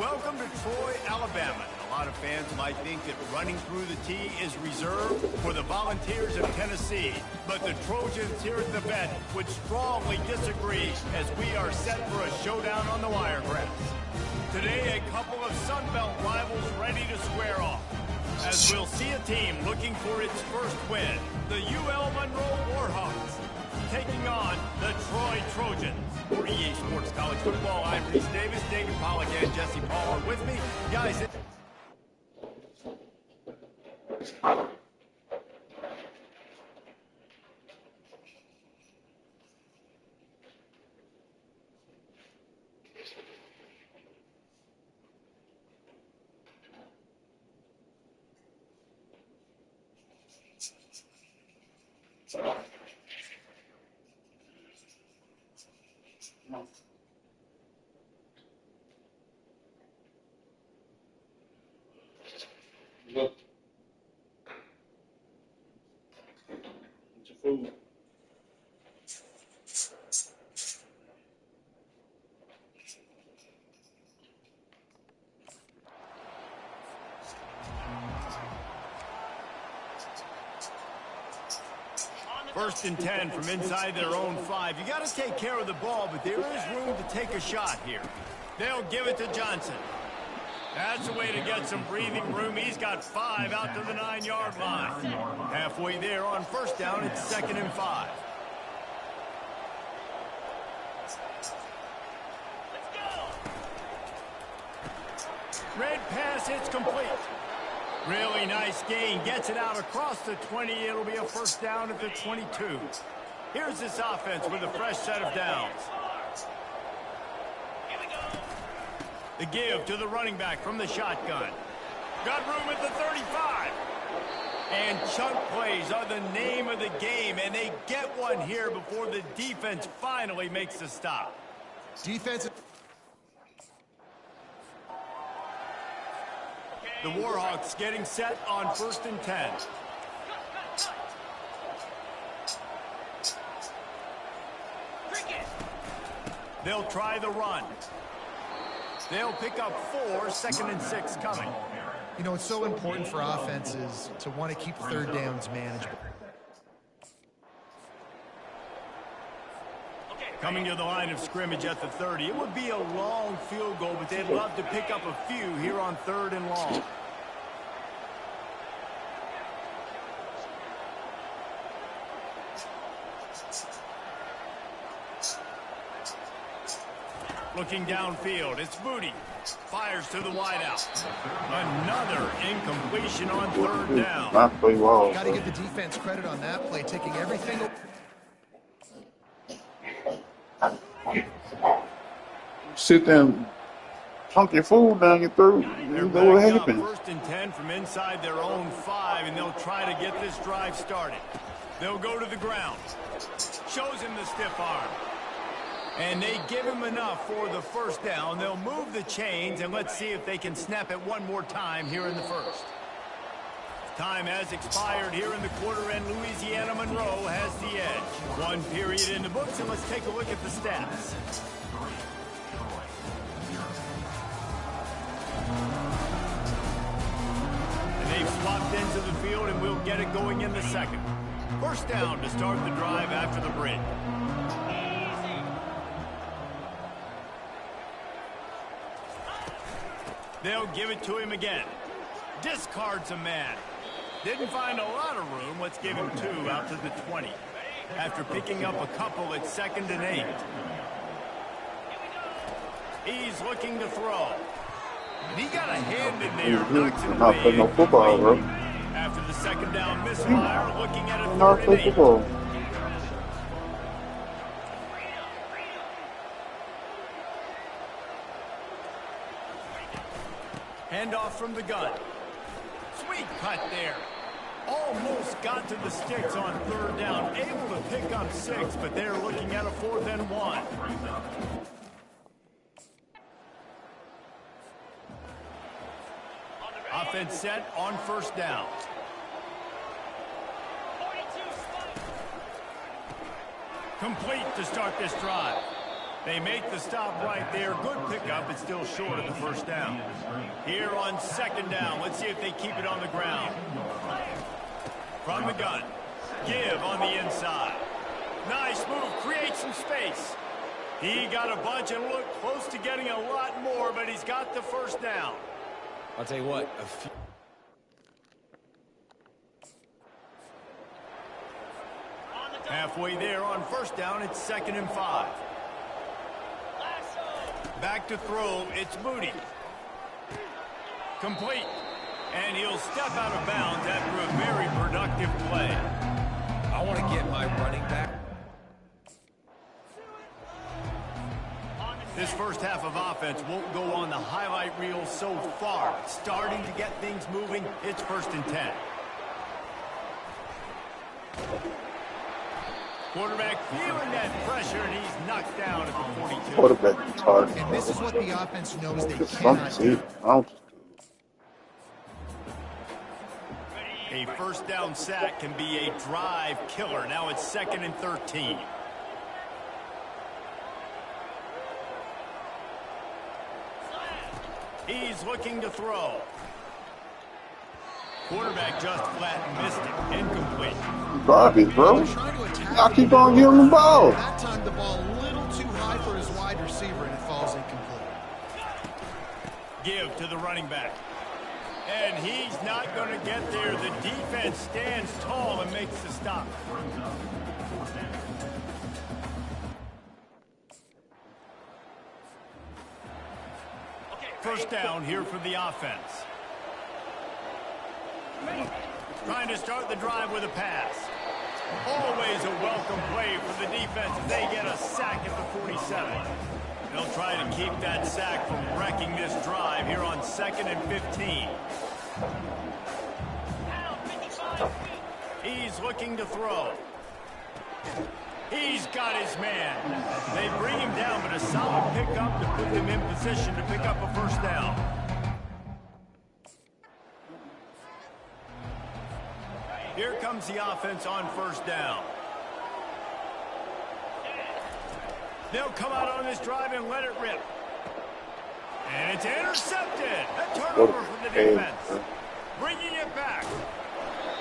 [SPEAKER 3] Welcome to Troy, Alabama. A lot of fans might think that running through the tee is reserved for the Volunteers of Tennessee. But the Trojans here at the vet would strongly disagree as we are set for a showdown on the wiregrass. Today, a couple of Sun Belt rivals ready to square off. As we'll see a team looking for its first win, the UL Monroe Warhawks taking on the Troy Trojans. For EA Sports College Football, I'm Reese Davis, David Pollack, and Jesse Paul are with me. Guys,
[SPEAKER 2] Look. Get your food.
[SPEAKER 3] First and 10 from inside their own 5. You got to take care of the ball, but there is room to take a shot here. They'll give it to Johnson. That's a way to get some breathing room. He's got 5 out to the 9-yard line. Halfway there on first down, it's 2nd and 5. Red pass, it's complete. Really nice gain. Gets it out across the 20. It'll be a first down at the 22. Here's this offense with a fresh set of downs. The give to the running back from the shotgun. Got room at the 35. And chunk plays are the name of the game, and they get one here before the defense finally makes the stop.
[SPEAKER 5] Defense.
[SPEAKER 3] The Warhawks getting set on 1st and 10. They'll try the run. They'll pick up 4, 2nd and 6 coming.
[SPEAKER 5] You know, it's so important for offenses to want to keep third downs manageable.
[SPEAKER 3] Coming to the line of scrimmage at the 30. It would be a long field goal, but they'd love to pick up a few here on 3rd and long. Looking downfield, it's Booty. Fires to the wideout. Another incompletion on 3rd down.
[SPEAKER 2] Not play well.
[SPEAKER 5] Got to give the defense credit on that play, taking everything.
[SPEAKER 2] Sit there and chunk your food down your throat.
[SPEAKER 3] They're
[SPEAKER 2] You know what
[SPEAKER 3] back up
[SPEAKER 2] happened.
[SPEAKER 3] 1st and 10 from inside their own 5, and they'll try to get this drive started. They'll go to the ground. Shows him the stiff arm. And they give him enough for the first down. They'll move the chains, and let's see if they can snap it one more time here in the first. Time has expired here in the quarter, and Louisiana Monroe has the edge. 1 period in the books, and let's take a look at the stats. And they've swapped into the field, and we'll get it going in the second. First down to start the drive after the bridge. They'll give it to him again. Discards a man. Didn't find a lot of room. Let's give him 2 out to the 20. After picking up a couple at 2nd and 8. He's looking to throw. And he got a hand in there. Knocks it
[SPEAKER 2] I'm not playing no
[SPEAKER 3] away.
[SPEAKER 2] football, bro.
[SPEAKER 3] After the 2nd down misfire, looking at a
[SPEAKER 2] I'm not
[SPEAKER 3] 3rd and
[SPEAKER 2] playing
[SPEAKER 3] 8.
[SPEAKER 2] football.
[SPEAKER 3] Handoff from the gun. Sweet cut there. Almost got to the sticks on 3rd down. Able to pick up 6, but they're looking at a 4th and 1. Offense set on 1st down. Complete to start this drive. They make the stop right there. Good pickup. It's still short of the first down. Here on second down, let's see if they keep it on the ground. From the gun. Give on the inside. Nice move. Create some space. He got a bunch and looked close to getting a lot more, but he's got the first down.
[SPEAKER 4] I'll tell you what.
[SPEAKER 3] Halfway there on first down, it's 2nd and 5. Back to throw, it's Moody. Complete. And he'll step out of bounds after a very productive play.
[SPEAKER 4] I want to get my running back.
[SPEAKER 3] This first half of offense won't go on the highlight reel so far. Starting to get things moving, it's 1st and 10. Quarterback feeling that pressure, and he's knocked down at the 42.
[SPEAKER 2] Quarterback retarded.
[SPEAKER 5] And this is what the offense knows they cannot do.
[SPEAKER 3] A first down sack can be a drive killer. Now it's 2nd and 13. He's looking to throw. Quarterback just flat missed it. Incomplete.
[SPEAKER 2] Garbage, bro. Y'all keep on giving the ball.
[SPEAKER 5] That time the ball a little too high for his wide receiver, and it falls incomplete.
[SPEAKER 3] Give to the running back. And he's not going to get there. The defense stands tall and makes the stop. First down here for the offense. Trying to start the drive with a pass. Always a welcome play for the defense as they get a sack at the 47. They'll try to keep that sack from wrecking this drive here on 2nd and 15. He's looking to throw. He's got his man. They bring him down, but a solid pickup to put them in position to pick up a first down. Here comes the offense on first down. They'll come out on this drive and let it rip. And it's intercepted. A turnover for the defense. Bringing it back.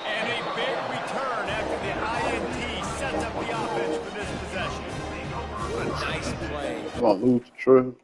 [SPEAKER 3] And a big return after the INT sets up the offense for this possession.
[SPEAKER 4] What a nice play.
[SPEAKER 2] Come on, lose the trip.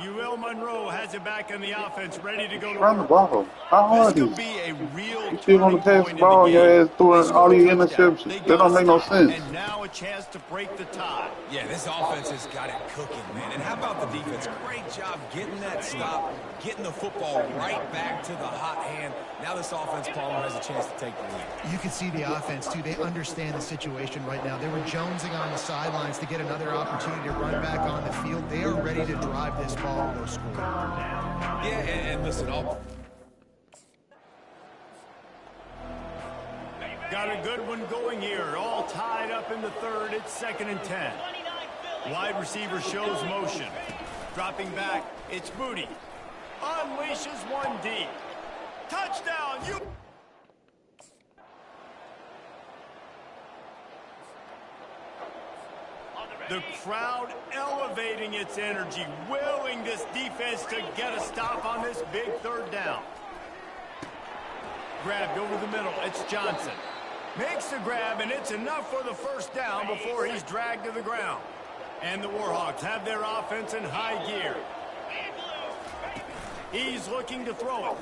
[SPEAKER 3] UL Monroe has it back in the offense, ready to go to
[SPEAKER 2] Run the
[SPEAKER 3] work.
[SPEAKER 2] ball. How hard
[SPEAKER 3] This
[SPEAKER 2] is
[SPEAKER 3] could be a real
[SPEAKER 2] you still on the pass the
[SPEAKER 3] turning
[SPEAKER 2] ball?
[SPEAKER 3] point in the
[SPEAKER 2] Your
[SPEAKER 3] game.
[SPEAKER 2] ass throwing
[SPEAKER 3] They
[SPEAKER 2] all
[SPEAKER 3] score
[SPEAKER 2] these
[SPEAKER 3] a touchdown.
[SPEAKER 2] interceptions.
[SPEAKER 3] They
[SPEAKER 2] That
[SPEAKER 3] go
[SPEAKER 2] don't make no
[SPEAKER 3] south,
[SPEAKER 2] sense.
[SPEAKER 3] And now a chance to break the tie.
[SPEAKER 4] Yeah, this offense has got it cooking, man. And how about the defense? Great job getting that stop, getting the football right back to the hot hand. Now this offense, Palmer, has a chance to take the lead.
[SPEAKER 5] You can see the offense, too. They understand the situation right now. They were jonesing on the sidelines to get another opportunity to run back on the field. They are ready to drive this ball and go score.
[SPEAKER 4] Yeah, and listen,
[SPEAKER 3] Got a good one going here. All tied up in the third. It's 2nd and 10. Wide receiver shows motion. Dropping back, it's Moody. Unleashes one deep. Touchdown! The crowd elevating its energy, willing this defense to get a stop on this big third down. Grabbed over the middle, it's Johnson. Makes the grab, and it's enough for the first down before he's dragged to the ground. And the Warhawks have their offense in high gear. He's looking to throw it.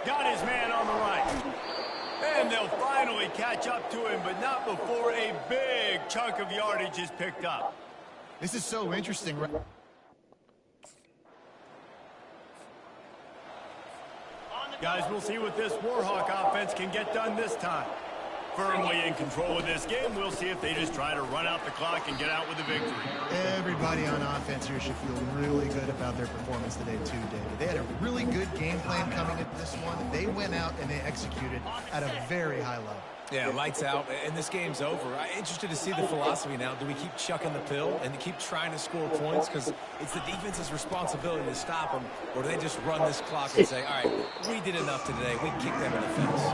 [SPEAKER 3] Got his man on the right. And they'll finally catch up to him, but not before a big chunk of yardage is picked up.
[SPEAKER 5] This is so interesting.
[SPEAKER 3] Guys, we'll see what this Warhawk offense can get done this time. Firmly in control of this game. We'll see if they just try to run out the clock and get out with the victory.
[SPEAKER 5] Everybody on offense here should feel really good about their performance today, too, David. They had a really good game plan coming into this one. They went out and they executed at a very high level.
[SPEAKER 4] yeah, lights out, and this game's over. I'm interested to see the philosophy now. Do we keep chucking the pill and keep trying to score points because it's the defense's responsibility to stop them, or do they just run this clock and say, all right, we did enough today. We kicked them in the face?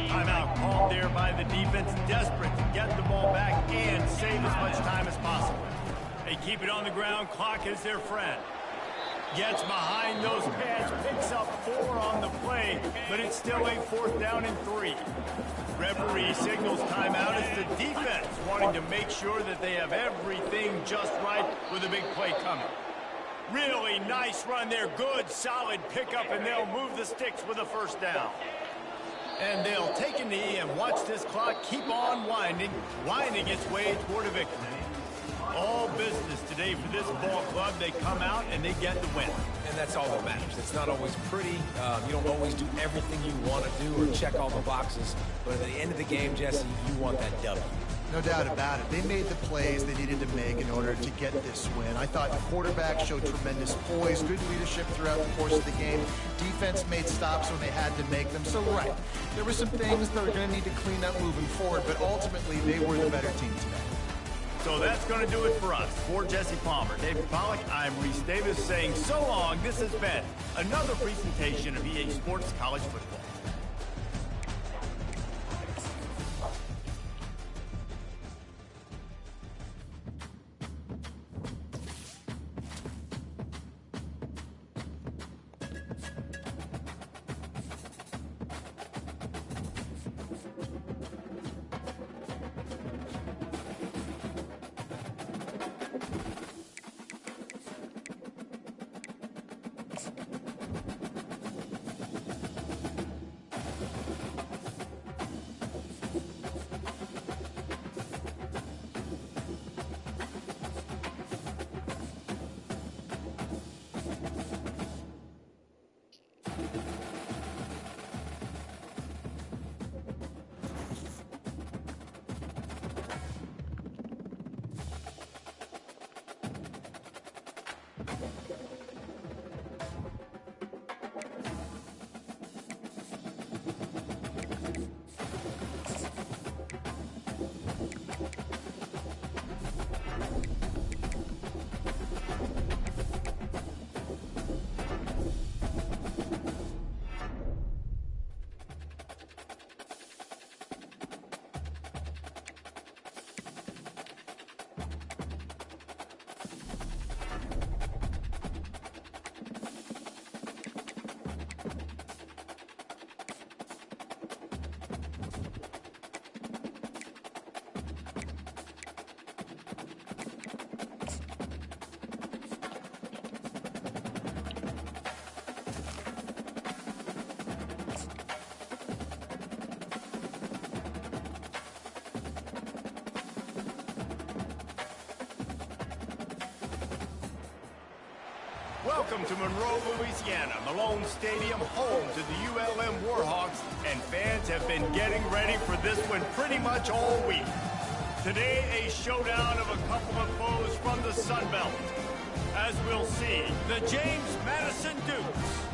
[SPEAKER 3] Timeout called there by the defense, desperate to get the ball back and save as much time as possible. They keep it on the ground. Clock is their friend. Gets behind those pads, picks up 4 on the play, but it's still a 4th down and 3. Referee signals timeout. It's the defense wanting to make sure that they have everything just right with a big play coming. Really nice run there. Good, solid pickup, and they'll move the sticks with a 1st down. And they'll take a knee and watch this clock keep on winding its way toward a victory. All business today for this ball club. They come out and they get the win.
[SPEAKER 4] And that's all that matters. It's not always pretty. You don't always do everything you want to do or check all the boxes. But at the end of the game, Jesse, you want that W.
[SPEAKER 5] No doubt about it. They made the plays they needed to make in order to get this win. I thought the quarterback showed tremendous poise, good leadership throughout the course of the game. Defense made stops when they had to make them. So, right, there were some things that are going to need to clean up moving forward, but ultimately they were the better team today.
[SPEAKER 3] So that's going to do it for us. For Jesse Palmer, David Pollack, I'm Reese Davis saying so long. This has been another presentation of EA Sports College Football. Welcome to Monroe, Louisiana, Malone Stadium, home to the ULM Warhawks, and fans have been getting ready for this one pretty much all week. Today, a showdown of a couple of foes from the Sun Belt. As we'll see, the James Madison Dukes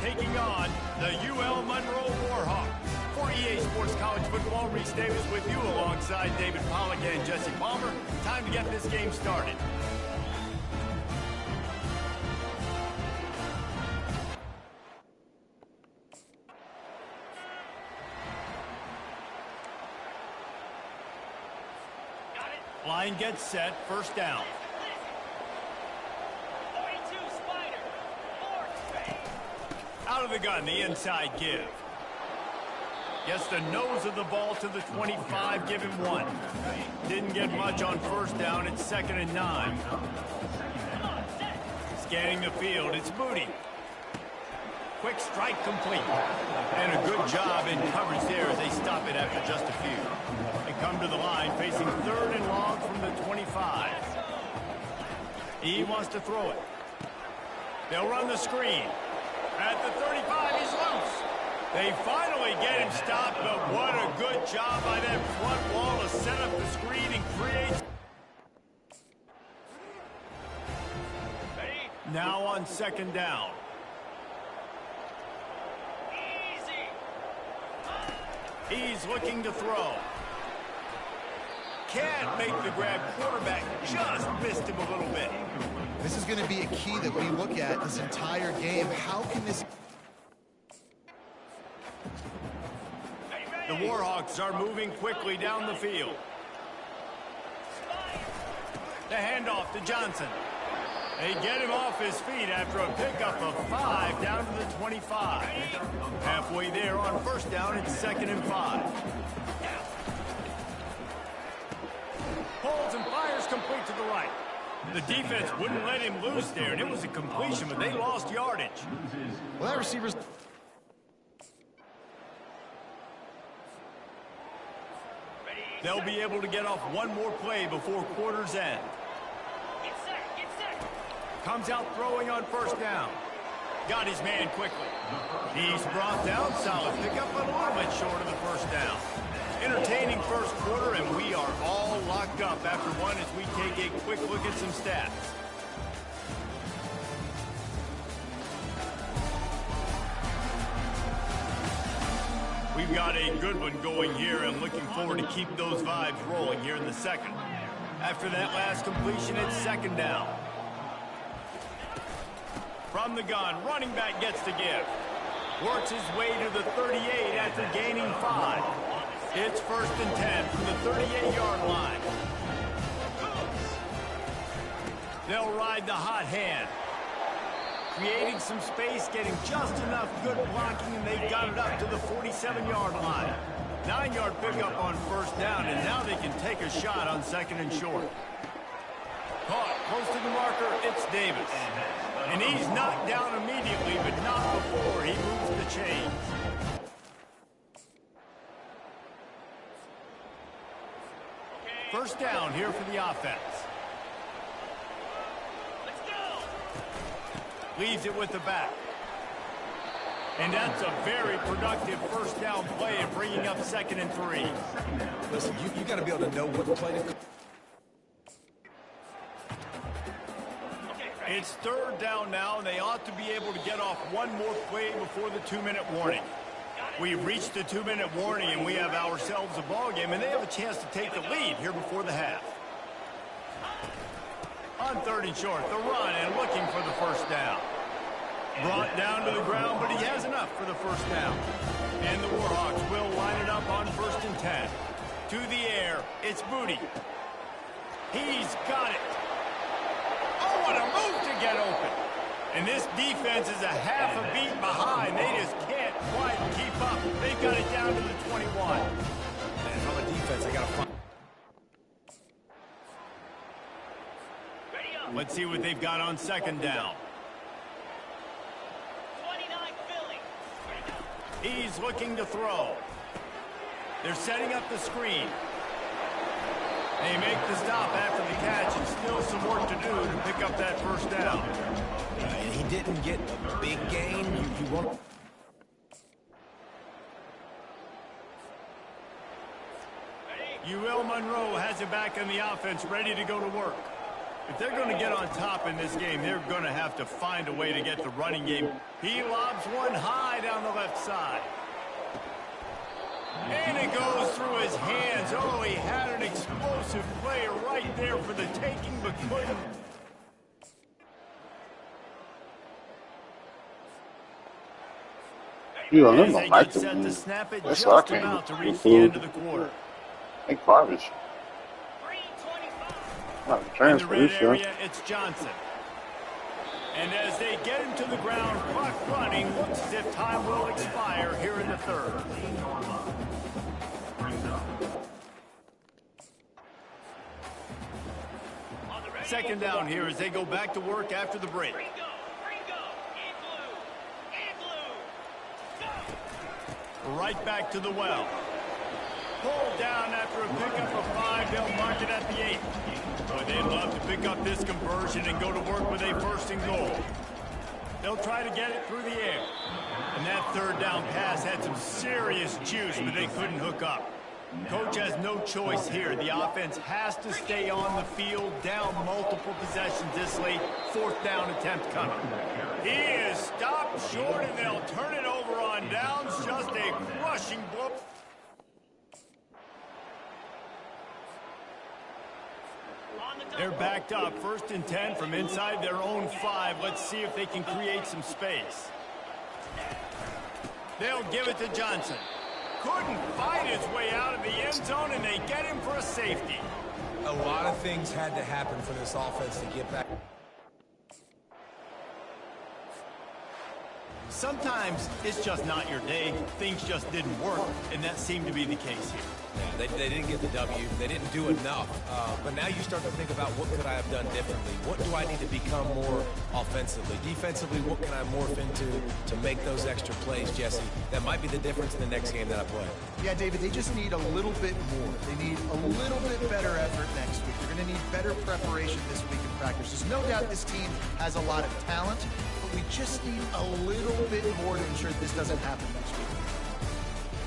[SPEAKER 3] taking on the UL Monroe Warhawks. For EA Sports College Football, Reese Davis with you alongside David Pollack and Jesse Palmer. Time to get this game started. Line gets set, 1st down.
[SPEAKER 6] 42 Spider.
[SPEAKER 3] Out of the gun, the inside give. Gets the nose of the ball to the 25, give him 1. Didn't get much on 1st down, it's 2nd and 9. Scanning the field, it's Moody. Quick strike complete. And a good job in coverage there as they stop it after just a few. They come to the line facing 3rd and long from the 25. He wants to throw it. They'll run the screen. At the 35, he's loose. They finally get him stopped, but what a good job by that front wall to set up the screen and create. Now on 2nd down. He's looking to throw. Can't make the grab. Quarterback just missed him a little bit.
[SPEAKER 5] This is going to be a key that we look at this entire game. How can this...
[SPEAKER 3] The Warhawks are moving quickly down the field. The handoff to Johnson. They get him off his feet after a pickup of 5 down to the 25. Halfway there on first down, it's 2nd and 5. Holds and fires complete to the right. The defense wouldn't let him loose there, and it was a completion, but they lost yardage.
[SPEAKER 5] Well, that receiver's...
[SPEAKER 3] They'll be able to get off one more play before quarter's end. Comes out throwing on first down. Got his man quickly. He's brought down. Solid pickup, but a little bit short of the first down. Entertaining first quarter, and we are all locked up after one as we take a quick look at some stats. We've got a good one going here. I'm looking forward to keep those vibes rolling here in the second. After that last completion, it's 2nd down. From the gun, running back gets to give. Works his way to the 38 after gaining 5. It's 1st and 10 from the 38-yard line. They'll ride the hot hand. Creating some space, getting just enough good blocking, and they got it up to the 47-yard line. 9-yard pickup on first down, and now they can take a shot on 2nd and short. Caught close to the marker, it's Davis. And he's knocked down immediately, but not before he moves the chains. First down here for the offense. Let's go. Leaves it with the back. And that's a very productive first down play and bringing up 2nd and 3.
[SPEAKER 4] Listen, you got to be able to know what play to...
[SPEAKER 3] It's 3rd down now, and they ought to be able to get off one more play before the 2-minute warning. We've reached the 2-minute warning, and we have ourselves a ball game, and they have a chance to take the lead here before the half. On 3rd and short, the run and looking for the first down. Brought down to the ground, but he has enough for the first down. And the Warhawks will line it up on 1st and 10. To the air, it's Booty. He's got it. Oh, what a move to get open. And this defense is a half a beat behind. They just can't quite keep up. They've got it down to the 21.
[SPEAKER 4] And from a defense, they got to find...
[SPEAKER 3] Let's see what they've got on 2nd down.
[SPEAKER 6] 29 Philly.
[SPEAKER 3] He's looking to throw. They're setting up the screen. They make the stop after the catch, and still some work to do to pick up that first down.
[SPEAKER 4] And he didn't get a big gain. You want...
[SPEAKER 3] UL Monroe has it back in the offense, ready to go to work. If they're going to get on top in this game, they're going to have to find a way to get the running game. He lobs one high down the left side. And it goes through his hands. Oh, he had an explosive player right there for the taking, but couldn't.
[SPEAKER 2] You
[SPEAKER 3] As
[SPEAKER 2] remember
[SPEAKER 3] they
[SPEAKER 2] like
[SPEAKER 3] get set to snap it,
[SPEAKER 2] that's
[SPEAKER 3] just
[SPEAKER 2] what I came
[SPEAKER 3] about to
[SPEAKER 2] to
[SPEAKER 3] reach the
[SPEAKER 2] food.
[SPEAKER 3] end of the quarter.
[SPEAKER 2] Make garbage. Not a
[SPEAKER 3] In the
[SPEAKER 2] transfer
[SPEAKER 3] red
[SPEAKER 2] this year.
[SPEAKER 3] area, it's Johnson. And as they get him to the ground, clock running, looks as if time will expire here in the 3rd. Second down here as they go back to work after the break. Right back to the well. Pulled down after a pickup of 5. They'll mark it at the 8. Boy, they'd love to pick up this conversion and go to work with a 1st and goal. They'll try to get it through the air. And that 3rd down pass had some serious juice, but they couldn't hook up. Coach has no choice here. The offense has to stay on the field, down multiple possessions this late. 4th down attempt coming. He is stopped short, and they'll turn it over on downs. Just a crushing blow. They're backed up. 1st and 10 from inside their own 5. Let's see if they can create some space. They'll give it to Johnson. couldn't fight his way out of the end zone, and they get him for a safety.
[SPEAKER 4] A lot of things had to happen for this offense to get back.
[SPEAKER 3] Sometimes it's just not your day. Things just didn't work, and that seemed to be the case here.
[SPEAKER 4] Yeah, they didn't get the W. They didn't do enough. But now you start to think about what could I have done differently? What do I need to become more offensively? Defensively, what can I morph into to make those extra plays, Jesse? That might be the difference in the next game that I play.
[SPEAKER 5] Yeah, David, they just need a little bit more. They need a little bit better effort next week. They're going to need better preparation this week in practice. There's no doubt this team has a lot of talent, but we just need a little bit more to ensure this doesn't happen next week.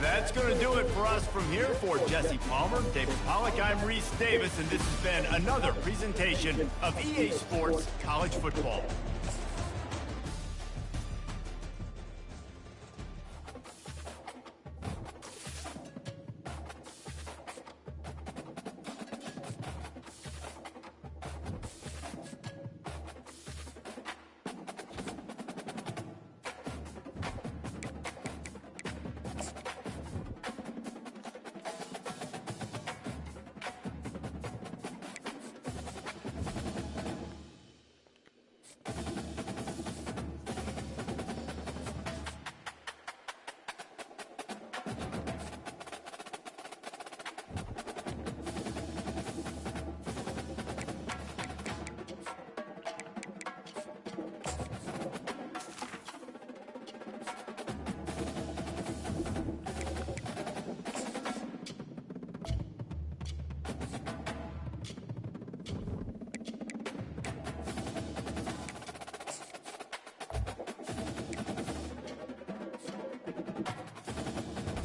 [SPEAKER 3] That's going to do it for us from here. For Jesse Palmer, David Pollack, I'm Reese Davis, and this has been another presentation of EA Sports College Football.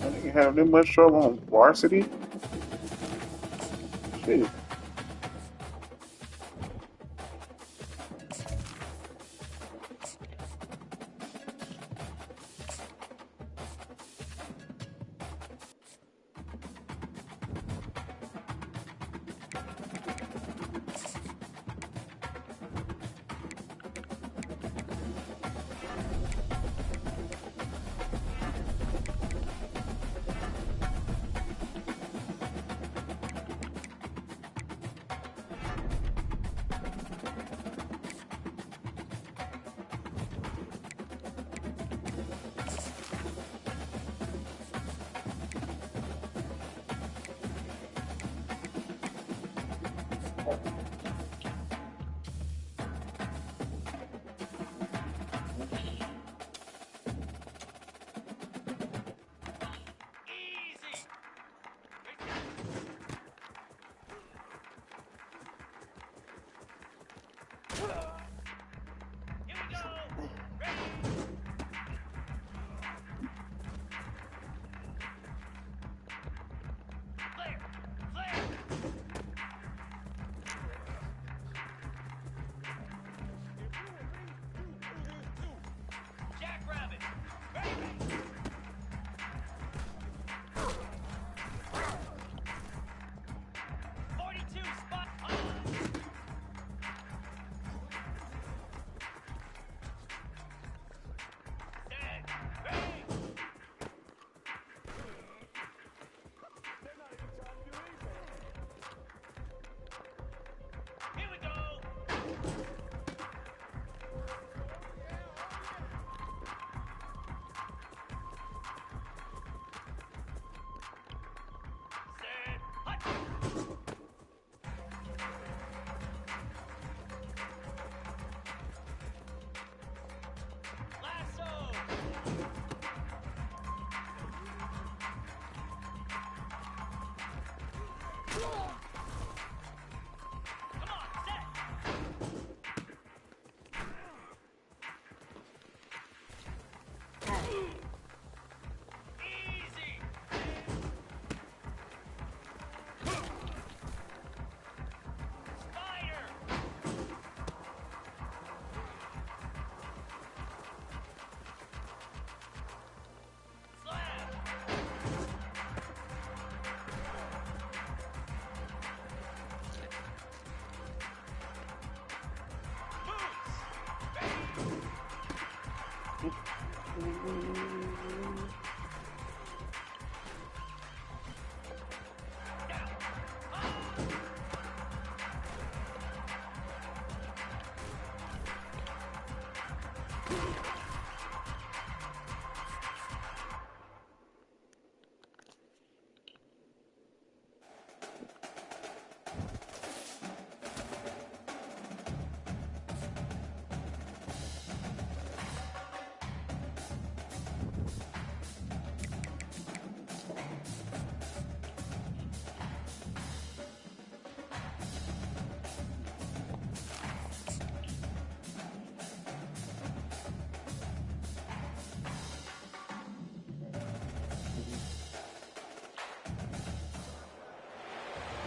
[SPEAKER 2] I didn't have that much trouble on varsity. Shit.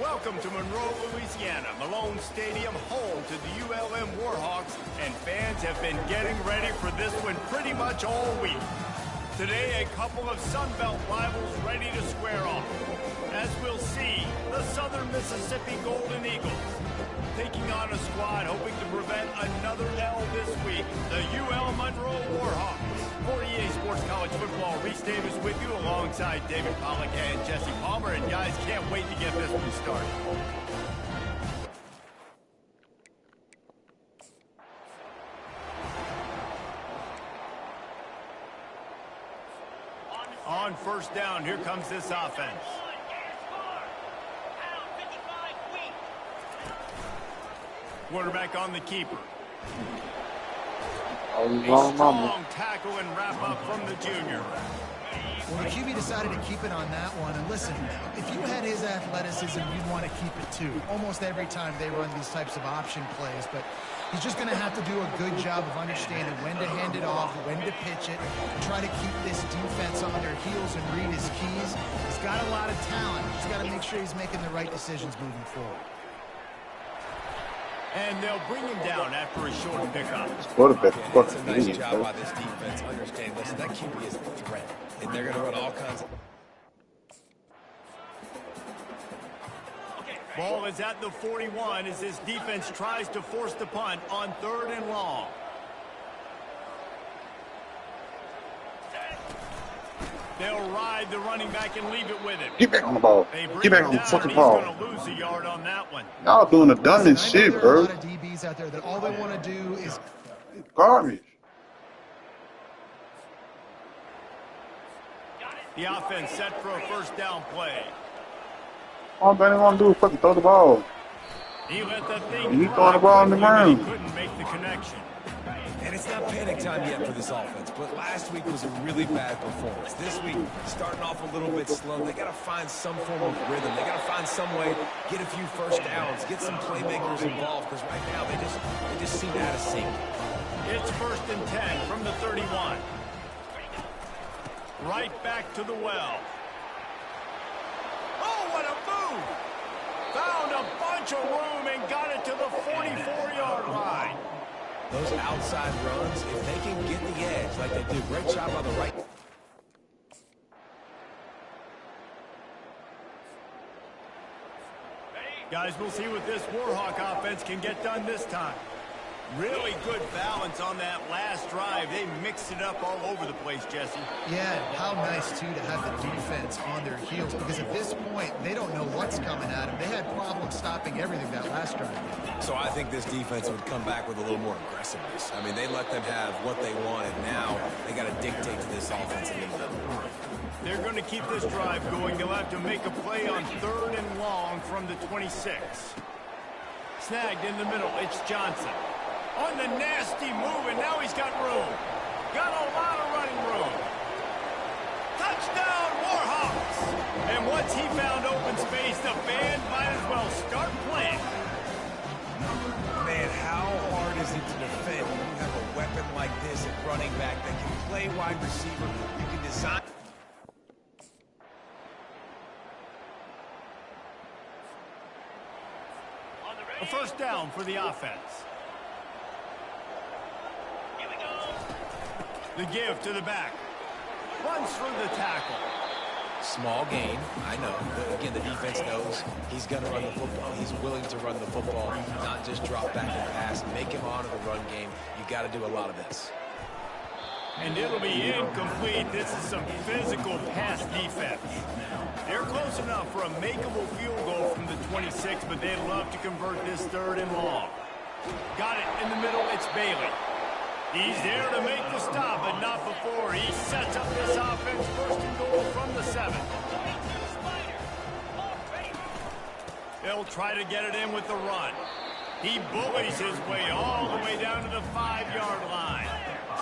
[SPEAKER 3] Welcome to Monroe, Louisiana, Malone Stadium, home to the ULM Warhawks, and fans have been getting ready for this one pretty much all week. Today, a couple of Sun Belt rivals ready to square off. As we'll see, the Southern Mississippi Golden Eagles taking on a squad hoping to prevent another L this week, the UL Monroe Warhawks. For EA Sports College Football, Reese Davis with you alongside David Pollack and Jesse Palmer. And guys, can't wait to get this one started. On first down, here comes this offense. Quarterback on the keeper. A strong tackle and wrap up from the junior.
[SPEAKER 5] Well, the QB decided to keep it on that one. And listen, if you had his athleticism, you'd want to keep it too. Almost every time they run these types of option plays. But he's just going to have to do a good job of understanding when to hand it off, when to pitch it, try to keep this defense on their heels and read his keys. He's got a lot of talent. He's got to make sure he's making the right decisions moving forward.
[SPEAKER 3] And they'll bring him down after a short pickup.
[SPEAKER 4] It's a nice job by this defense. Understand, listen, that QB is a threat. And they're going to run all kinds of...
[SPEAKER 3] Ball is at the 41 as this defense tries to force the punt on 3rd and long. They'll ride the running back and leave it with him.
[SPEAKER 2] Get back on the ball. Get back on the fucking ball.
[SPEAKER 3] He's going to lose a yard on that one.
[SPEAKER 2] Y'all doing the dumbest shit, bro.
[SPEAKER 5] There are a lot of DBs out there that all they want to do is
[SPEAKER 2] garbage.
[SPEAKER 3] The offense set for a first down play.
[SPEAKER 2] All they want to do is fucking throw the ball.
[SPEAKER 3] He let the thing
[SPEAKER 2] He throwing the ball in the ground.
[SPEAKER 3] He couldn't make the connection.
[SPEAKER 4] And it's not panic time yet for this offense, but last week was a really bad performance. This week, starting off a little bit slow. They got to find some form of rhythm. They got to find some way, get a few first downs, get some playmakers involved, because right now they just seem out of sync.
[SPEAKER 3] It's 1st and 10 from the 31. Right back to the well. Oh, what a move! Found a bunch of room and got it to the 44-yard line.
[SPEAKER 4] Those outside runs, if they can get the edge like they do, great job on the right.
[SPEAKER 3] Guys, we'll see what this Warhawk offense can get done this time. Really good balance on that last drive. They mixed it up all over the place, Jesse.
[SPEAKER 5] Yeah, how nice, too, to have the defense on their heels, because at this point, they don't know what's coming at them. They had problems stopping everything that last drive.
[SPEAKER 4] So I think this defense would come back with a little more aggressiveness. I mean, they let them have what they wanted. Now they got to dictate to this offense a little bit.
[SPEAKER 3] They're going to keep this drive going. They'll have to make a play on 3rd and long from the 26. Snagged in the middle. It's Johnson. On the nasty move, and now he's got room. Got a lot of running room. Touchdown, Warhawks! And once he found open space, the band might as well start playing.
[SPEAKER 4] Man, how hard is it to defend when you have a weapon like this at running back that can play wide receiver? You can design...
[SPEAKER 3] A first down for the offense. The give to the back. Runs through the tackle.
[SPEAKER 4] Small gain, I know. But again, the defense knows he's going to run the football. He's willing to run the football, not just drop back and pass. Make him honor the run game. You got to do a lot of this.
[SPEAKER 3] And it'll be incomplete. This is some physical pass defense. They're close enough for a makeable field goal from the 26, but they'd love to convert this 3rd and long. Got it in the middle. It's Bailey. He's there to make the stop, but not before. He sets up this offense 1st and goal from the 7. They'll try to get it in with the run. He bullies his way all the way down to the 5-yard line.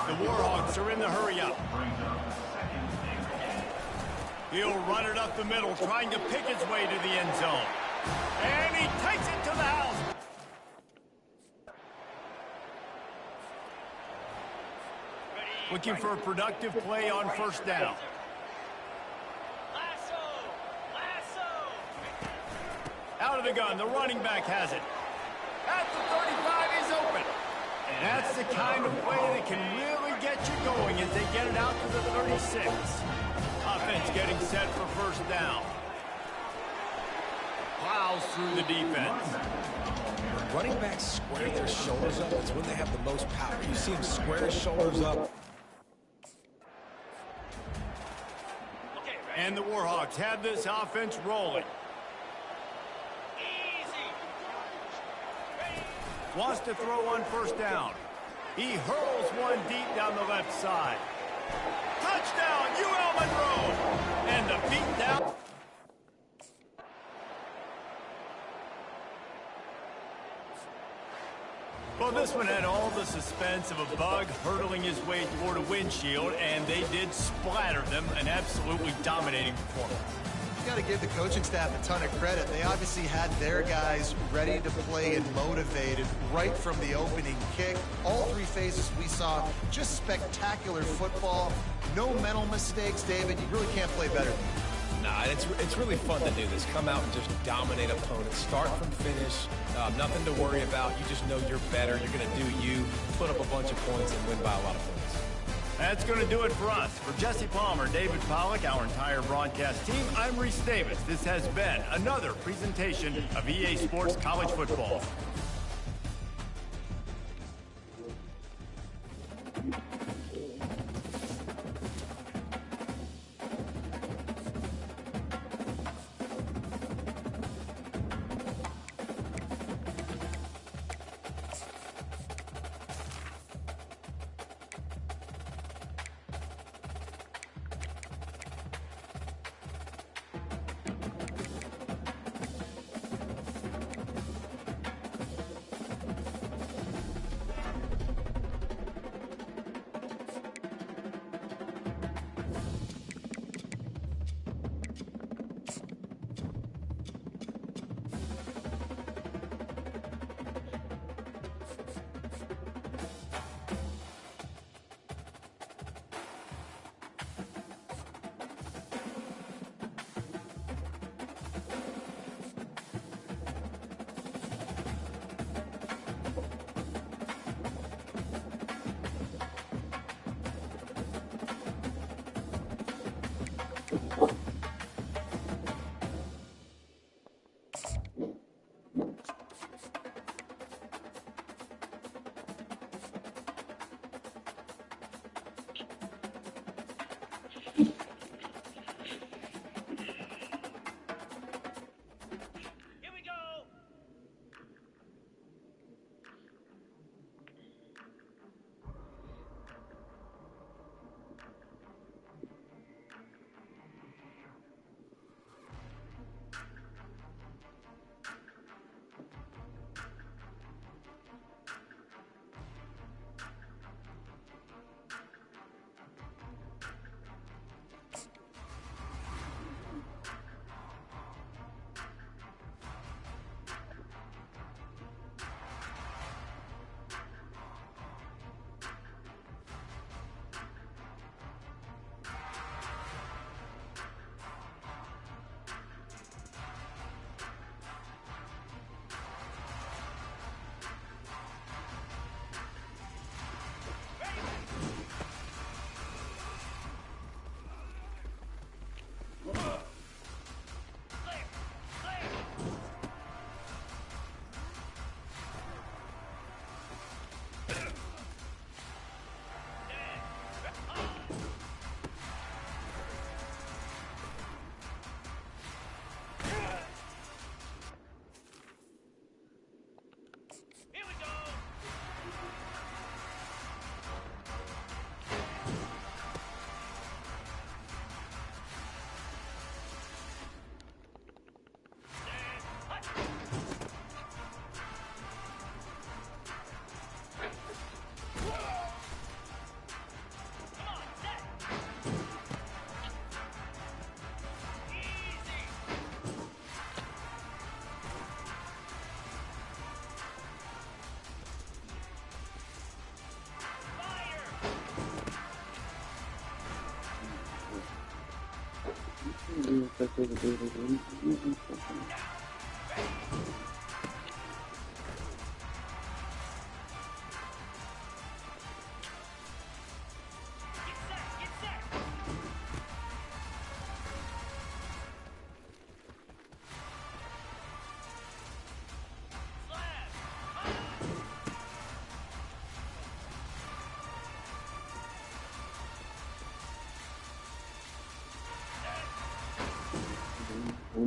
[SPEAKER 3] The Warhawks are in the hurry-up. He'll run it up the middle, trying to pick his way to the end zone. And he takes it to the house. Looking for a productive play on first down. Out of the gun, the running back has it. At the 35, he's open. And that's the kind of play that can really get you going as they get it out to the 36. Offense getting set for first down. Plows through the defense.
[SPEAKER 4] Running backs square their shoulders up. That's when they have the most power. You see them square their shoulders up.
[SPEAKER 3] And the Warhawks have this offense rolling. Wants to throw on first down. He hurls one deep down the left side. Touchdown, UL Monroe! And the beat down. Well, this one had all the suspense of a bug hurtling his way toward a windshield, and they did splatter them, an absolutely dominating performance.
[SPEAKER 5] You got to give the coaching staff a ton of credit. They obviously had their guys ready to play and motivated right from the opening kick. All three phases we saw just spectacular football. No mental mistakes, David. You really can't play better than that.
[SPEAKER 4] Nah, it's really fun to do this. Come out and just dominate opponents. Start from finish. Nothing to worry about. You just know you're better. You're going to do you, put up a bunch of points, and win by a lot of points.
[SPEAKER 3] That's going to do it for us. For Jesse Palmer, David Pollack, our entire broadcast team, I'm Reese Davis. This has been another presentation of EA Sports College Football.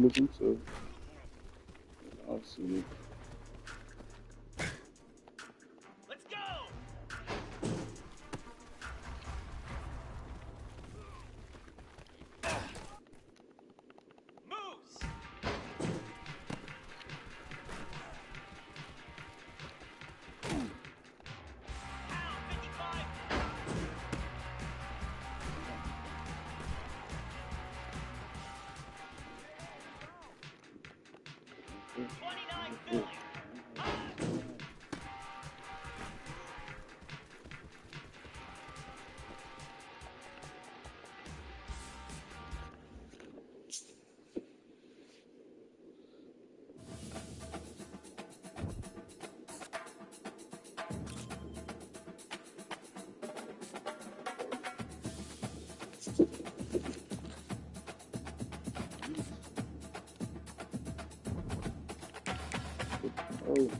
[SPEAKER 2] looking to see.
[SPEAKER 3] Let's go! Moose! Pound 55! 29 Philly!
[SPEAKER 2] Oh.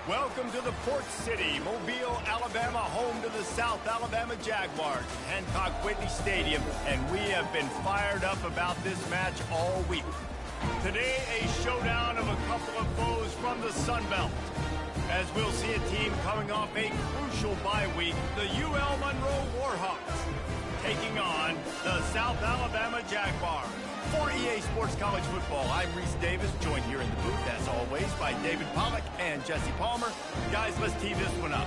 [SPEAKER 3] Welcome to the Port City, Mobile, Alabama, home to the South Alabama Jaguars, Hancock Whitney Stadium, and we have been fired up about this match all week. Today, a showdown of a couple of foes from the Sun Belt, as we'll see a team coming off a crucial bye week, the UL Monroe Warhawks, taking on the South Alabama Jaguars. For EA Sports College Football, I'm Reese Davis, joined here in the booth, as always, by David Pollack and Jesse Palmer. Guys, let's tee this one up.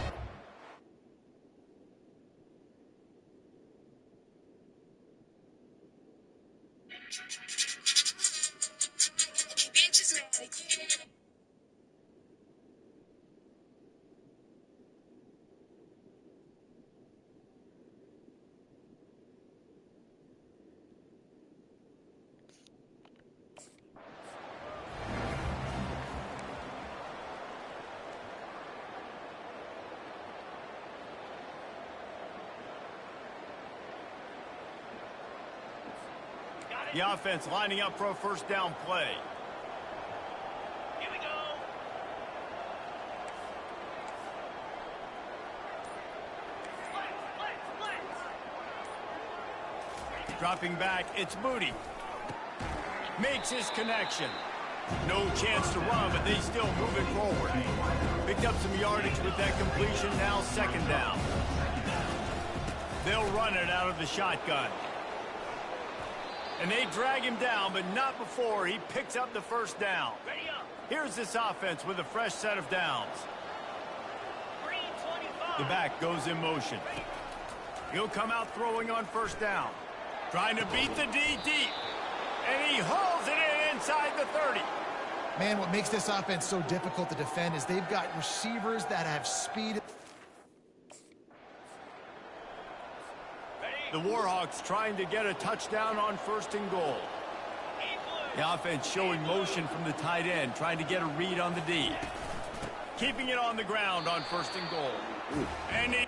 [SPEAKER 3] The offense lining up for a first down play.
[SPEAKER 6] Here we go.
[SPEAKER 3] Dropping back, it's Moody. Makes his connection. No chance to run, but they still moving forward. Picked up some yardage with that completion, now second down. They'll run it out of the shotgun. And they drag him down, but not before he picks up the first down. Here's this offense with a fresh set of downs. The back goes in motion. He'll come out throwing on first down. Trying to beat the D deep. And he hauls it in inside the 30.
[SPEAKER 5] Man, what makes this offense so difficult to defend is they've got receivers that have speed.
[SPEAKER 3] The Warhawks trying to get a touchdown on first and goal. The offense showing motion from the tight end, trying to get a read on the D. Keeping it on the ground on first and goal. And he...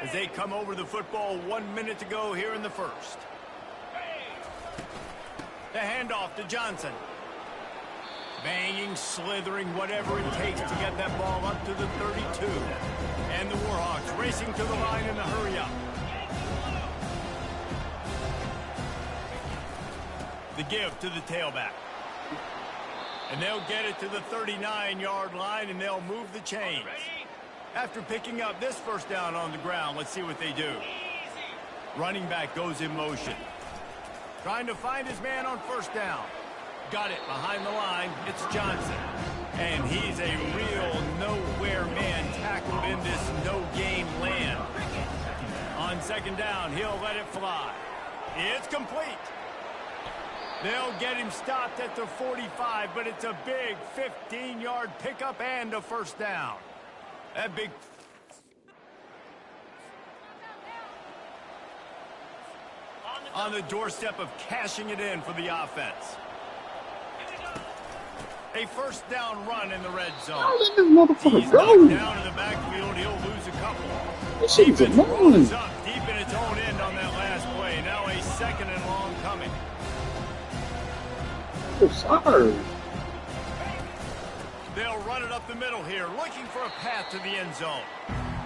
[SPEAKER 3] as they come over the football 1 minute to go here in the first. The handoff to Johnson. Banging, slithering, whatever it takes to get that ball up to the 32. And the Warhawks racing to the line in the hurry-up. The give to the tailback. And they'll get it to the 39-yard line, and they'll move the chains. After picking up this first down on the ground, let's see what they do. Running back goes in motion. Trying to find his man on first down. Got it behind the line. It's Johnson. And he's a real nowhere man tackled in this no-game land. On second down, he'll let it fly. It's complete. They'll get him stopped at the 45, but it's a big 15-yard pickup and a first down. That big... On the doorstep of cashing it in for the offense. A first down run in the red zone.
[SPEAKER 2] How did this motherfucker
[SPEAKER 3] He's
[SPEAKER 2] go?
[SPEAKER 3] knocked down in the backfield. He'll lose a couple.
[SPEAKER 2] This shit's
[SPEAKER 3] Defense
[SPEAKER 2] annoying.
[SPEAKER 3] rolls up deep in its own end on that last play. Now a second and long coming.
[SPEAKER 2] I'm sorry.
[SPEAKER 3] They'll run it up the middle here, looking for a path to the end zone.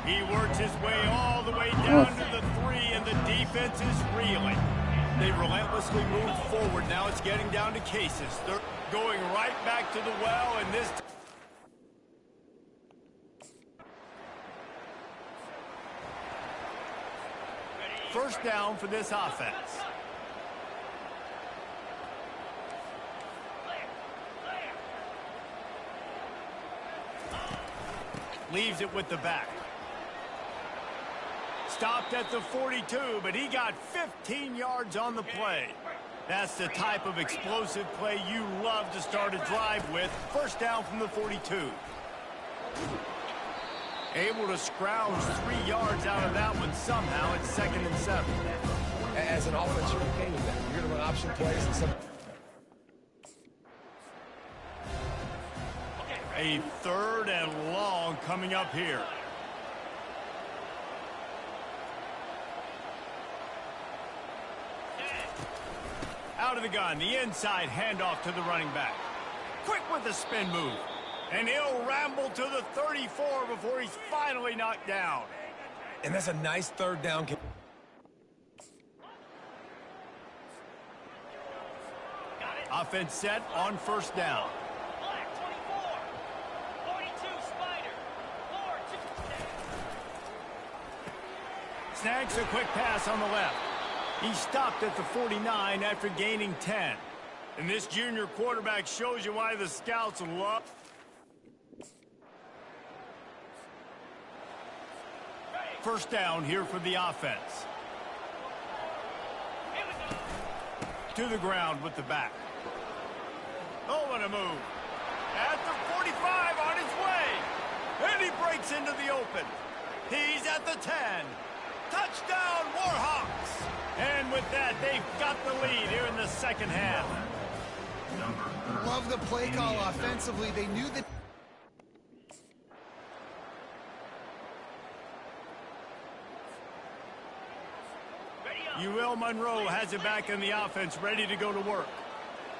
[SPEAKER 3] He works his way all the way down to the 3, and the defense is reeling. They relentlessly move forward. Now it's getting down to cases. They're going right back to the well, and this... First down for this offense. Leaves it with the back. Stopped at the 42, but he got 15 yards on the play. That's the type of explosive play you love to start a drive with. First down from the 42. Able to scrounge 3 yards out of that one somehow. It's 2nd and 7.
[SPEAKER 4] As an offense, you're okay with that. You're going to run option plays and some...
[SPEAKER 3] A 3rd and long coming up here. Out of the gun, the inside handoff to the running back. Quick with the spin move. And he'll ramble to the 34 before he's finally knocked down.
[SPEAKER 4] And that's a nice third down.
[SPEAKER 3] Offense set on first down. Snags a quick pass on the left. He stopped at the 49 after gaining 10. And this junior quarterback shows you why the scouts love... First down here for the offense. To the ground with the back. Oh, what a move. At the 45 on his way. And he breaks into the open. He's at the 10. Touchdown, Warhawks! And with that, they've got the lead here in the second half.
[SPEAKER 5] Love the play call offensively. They knew that...
[SPEAKER 3] UL Monroe has it back in the offense, ready to go to work.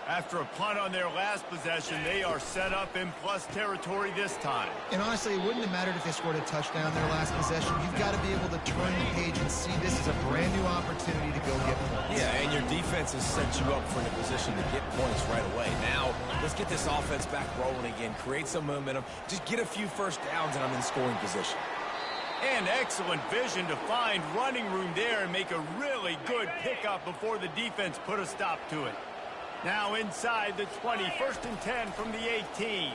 [SPEAKER 3] After a punt on their last possession, they are set up in plus territory this time.
[SPEAKER 5] And honestly, it wouldn't have mattered if they scored a touchdown their last possession. You've got to be able to turn the page and see this is a brand new opportunity to go get points.
[SPEAKER 4] Yeah, and your defense has set you up for a position to get points right away. Now, let's get this offense back rolling again, create some momentum, just get a few first downs, and I'm in scoring position.
[SPEAKER 3] And excellent vision to find running room there and make a really good pickup before the defense put a stop to it. Now inside the 20, 1st and 10 from the 18.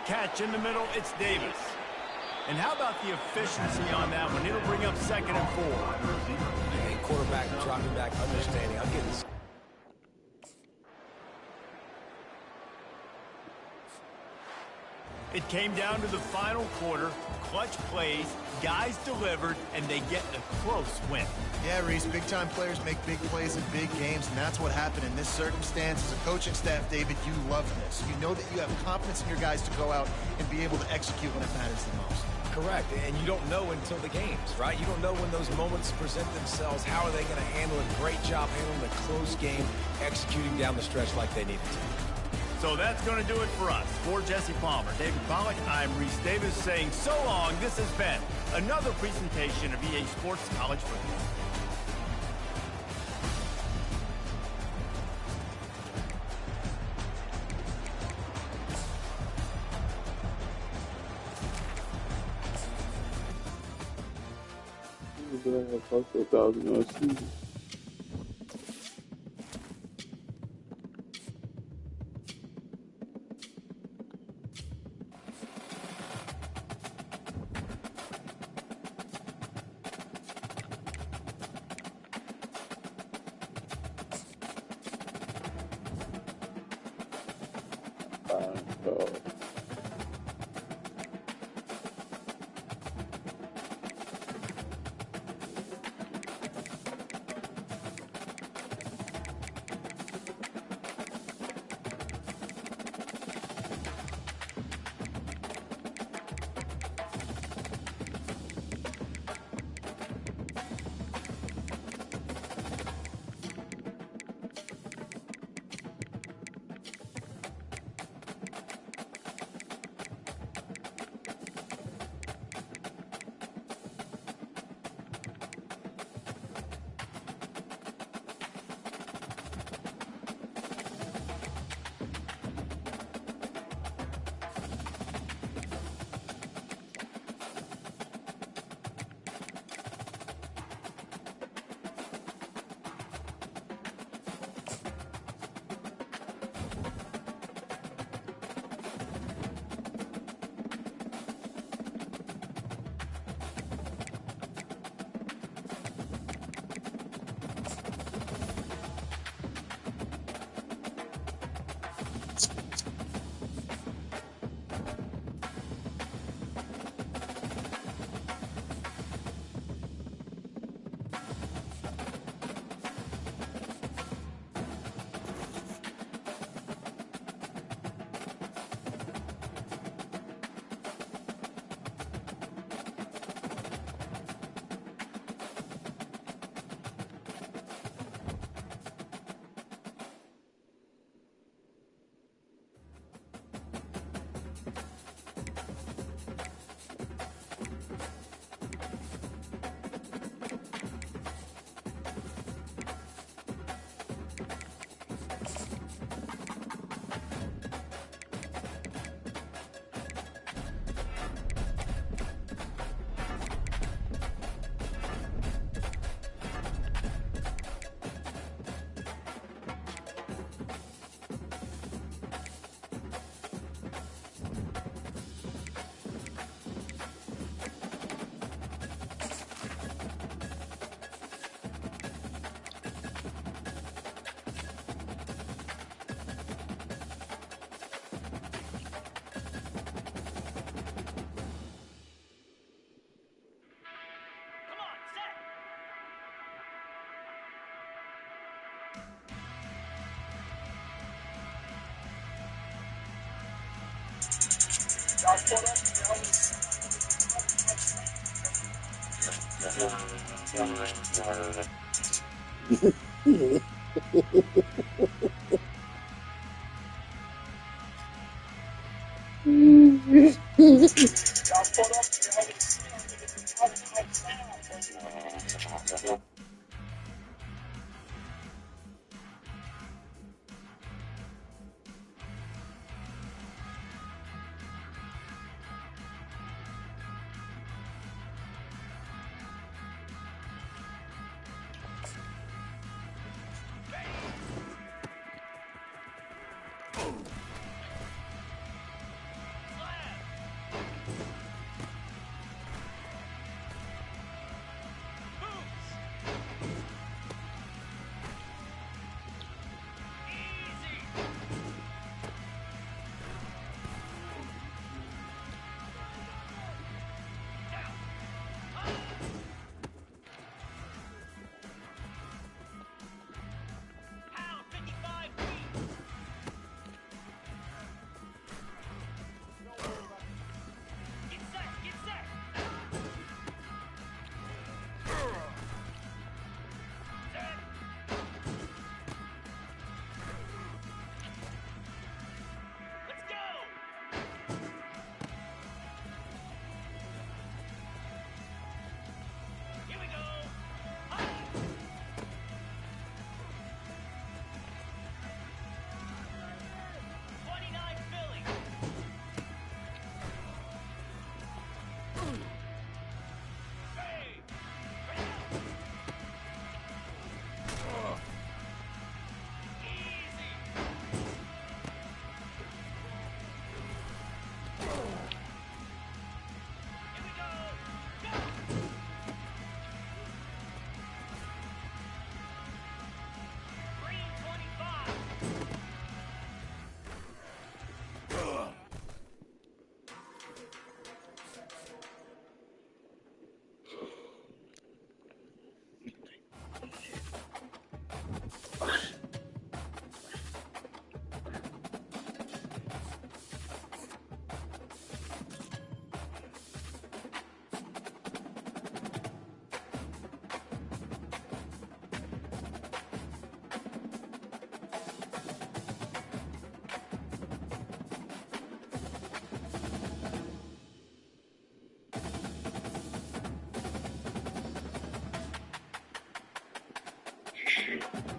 [SPEAKER 3] Catch in the middle, it's Davis. And how about the efficiency on that one? It'll bring up 2nd and 4.
[SPEAKER 4] Hey, quarterback dropping back, understanding. I'm getting...
[SPEAKER 3] It came down to the final quarter, clutch plays, guys delivered, and they get a close win.
[SPEAKER 5] Yeah, Reese, big-time players make big plays in big games, and that's what happened in this circumstance. As a coaching staff, David, you love this. You know that you have confidence in your guys to go out and be able to execute when it matters the most.
[SPEAKER 4] Correct, and you don't know until the games, right? You don't know when those moments present themselves. How are they going to handle it? Great job handling a close game, executing down the stretch like they needed to.
[SPEAKER 3] So that's going to do it for us. For Jesse Palmer, David Pollack, I'm Reese Davis saying so long. This has been another presentation of EA Sports College Football.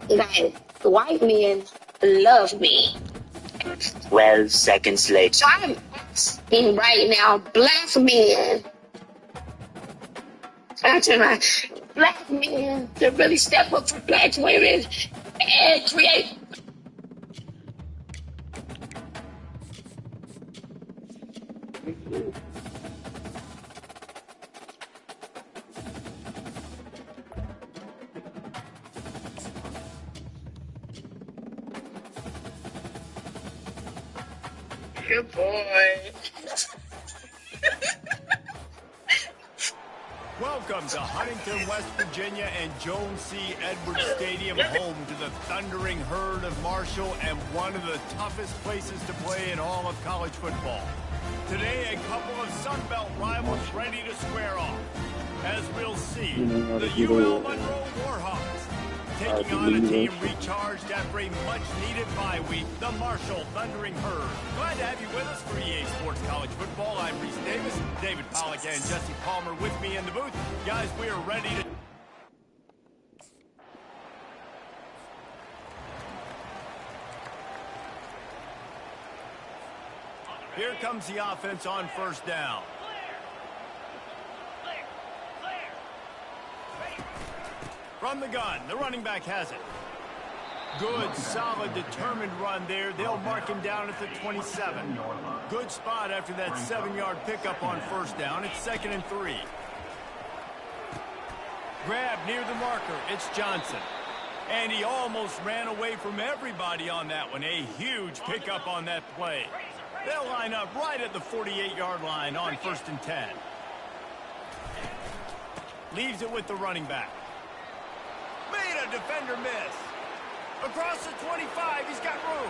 [SPEAKER 8] Like, white men love me.
[SPEAKER 9] 12 seconds later.
[SPEAKER 8] So I'm asking right now, black men, I tell my black men to really step up for black women and create. Good boy.
[SPEAKER 3] Welcome to Huntington, West Virginia and Jones C. Edwards Stadium, home to the thundering herd of Marshall and one of the toughest places to play in all of college football. Today, a couple of Sun Belt rivals ready to square off. As we'll see, the UL Monroe Warhawks taking on a team recharged after a much-needed bye week, the Marshall Thundering Herd. Glad to have you with us for EA Sports College Football. I'm Reese Davis, David Pollack, and Jesse Palmer with me in the booth. Guys, we are ready to... Here comes the offense on first down. From the gun, the running back has it. Good, solid, determined run there. They'll mark him down at the 27. Good spot after that 7-yard pickup on first down. It's 2nd and 3. Grab near the marker. It's Johnson. And he almost ran away from everybody on that one. A huge pickup on that play. They'll line up right at the 48-yard line on 1st and 10. Leaves it with the running back. Made a defender miss. Across the 25, he's got room.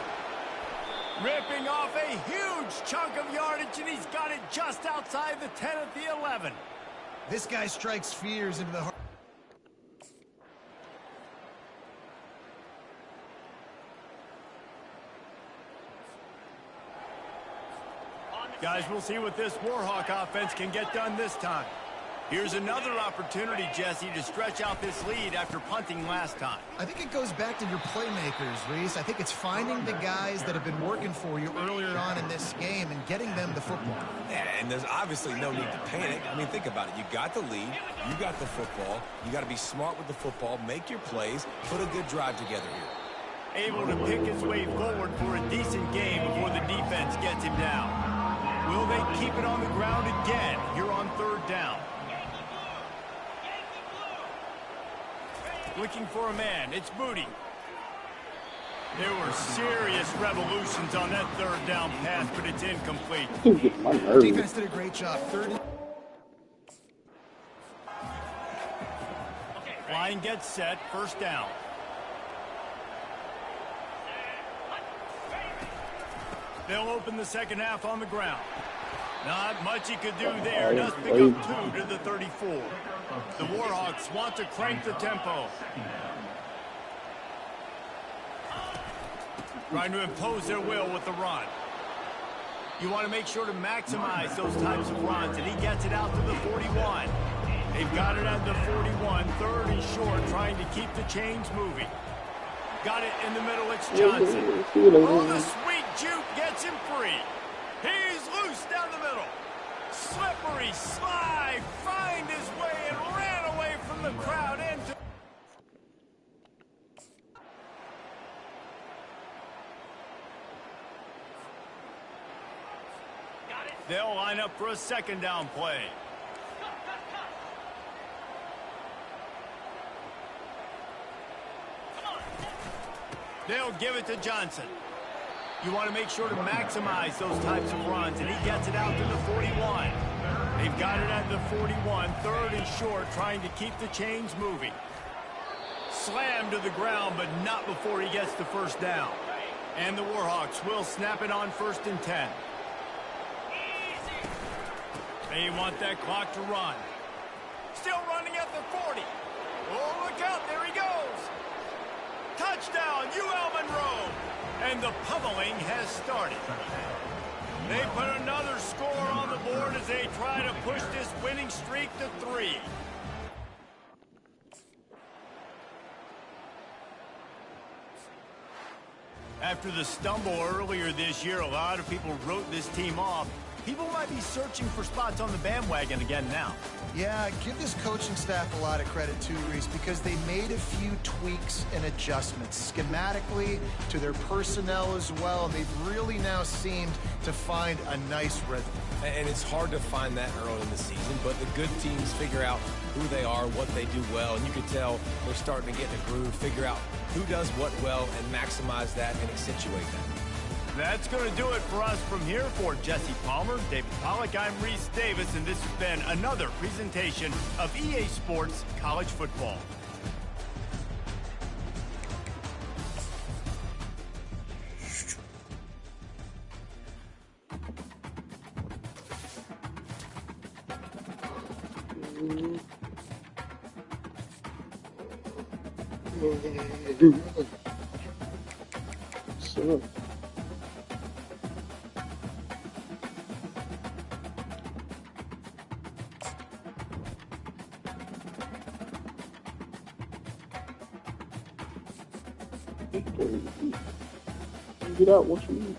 [SPEAKER 3] Ripping off a huge chunk of yardage, and he's got it just outside the 10 at the 11.
[SPEAKER 5] This guy strikes fears into the heart.
[SPEAKER 3] Guys, we'll see what this Warhawk offense can get done this time. Here's another opportunity, Jesse, to stretch out this lead after punting last time.
[SPEAKER 5] I think it goes back to your playmakers, Reese. I think it's finding the guys that have been working for you earlier on in this game and getting them the football.
[SPEAKER 4] Yeah, and there's obviously no need to panic. I mean, think about it. You got the lead. You got the football. You got to be smart with the football, make your plays, put a good drive together here.
[SPEAKER 3] Able to pick his way forward for a decent game before the defense gets him down. Will they keep it on the ground again here on 3rd down? Looking for a man. It's Booty. There were serious revolutions on that 3rd down pass, but it's incomplete.
[SPEAKER 5] Defense did a great job. 30.
[SPEAKER 3] Line gets set. 1st down. They'll open the 2nd half on the ground. Not much he could do there. Does pick up 2 to the 34. The Warhawks want to crank the tempo. Trying to impose their will with the run. You want to make sure to maximize those types of runs, and he gets it out to the 41. They've got it at the 41, 3rd and short, trying to keep the chains moving. Got it in the middle, it's Johnson. Oh, the sweet juke gets him free. He's loose down the middle. Slippery slide, find his way and ran away from the crowd into... They'll line up for a 2nd down play. They'll give it to Johnson. You want to make sure to maximize those types of runs, and he gets it out to the 41. They've got it at the 41, 3rd and short, trying to keep the chains moving. Slammed to the ground, but not before he gets the 1st down. And the Warhawks will snap it on 1st and 10. They want that clock to run. Still running at the 40. Oh, look out, there he goes. Touchdown, UL Monroe. And the pummeling has started. They put another score on the board as they try to push this winning streak to 3. After the stumble earlier this year, a lot of people wrote this team off. People might be searching for spots on the bandwagon again now.
[SPEAKER 5] Yeah, give this coaching staff a lot of credit too, Reese, because they made a few tweaks and adjustments schematically to their personnel as well, and they've really now seemed to find a nice rhythm.
[SPEAKER 4] And it's hard to find that early in the season, but the good teams figure out who they are, what they do well, and you can tell they're starting to get in a groove, figure out who does what well, and maximize that and accentuate that.
[SPEAKER 3] That's going to do it for us from here. For Jesse Palmer, David Pollack, I'm Reese Davis, and this has been another presentation of EA Sports College Football.
[SPEAKER 8] So. Get out, what you mean?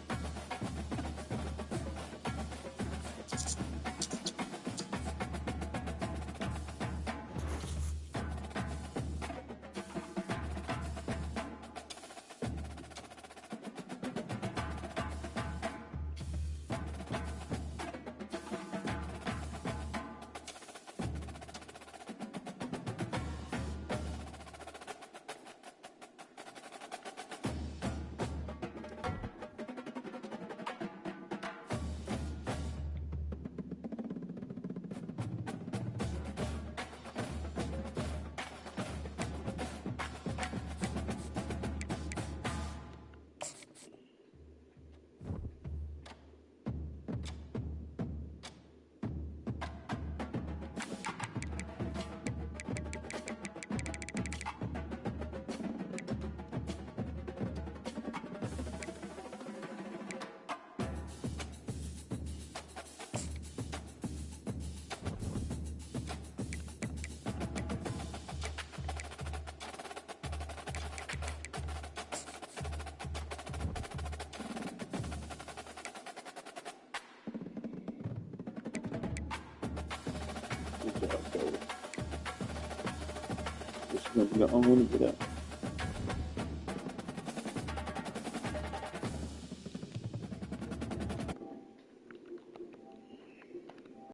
[SPEAKER 8] This is the only get out.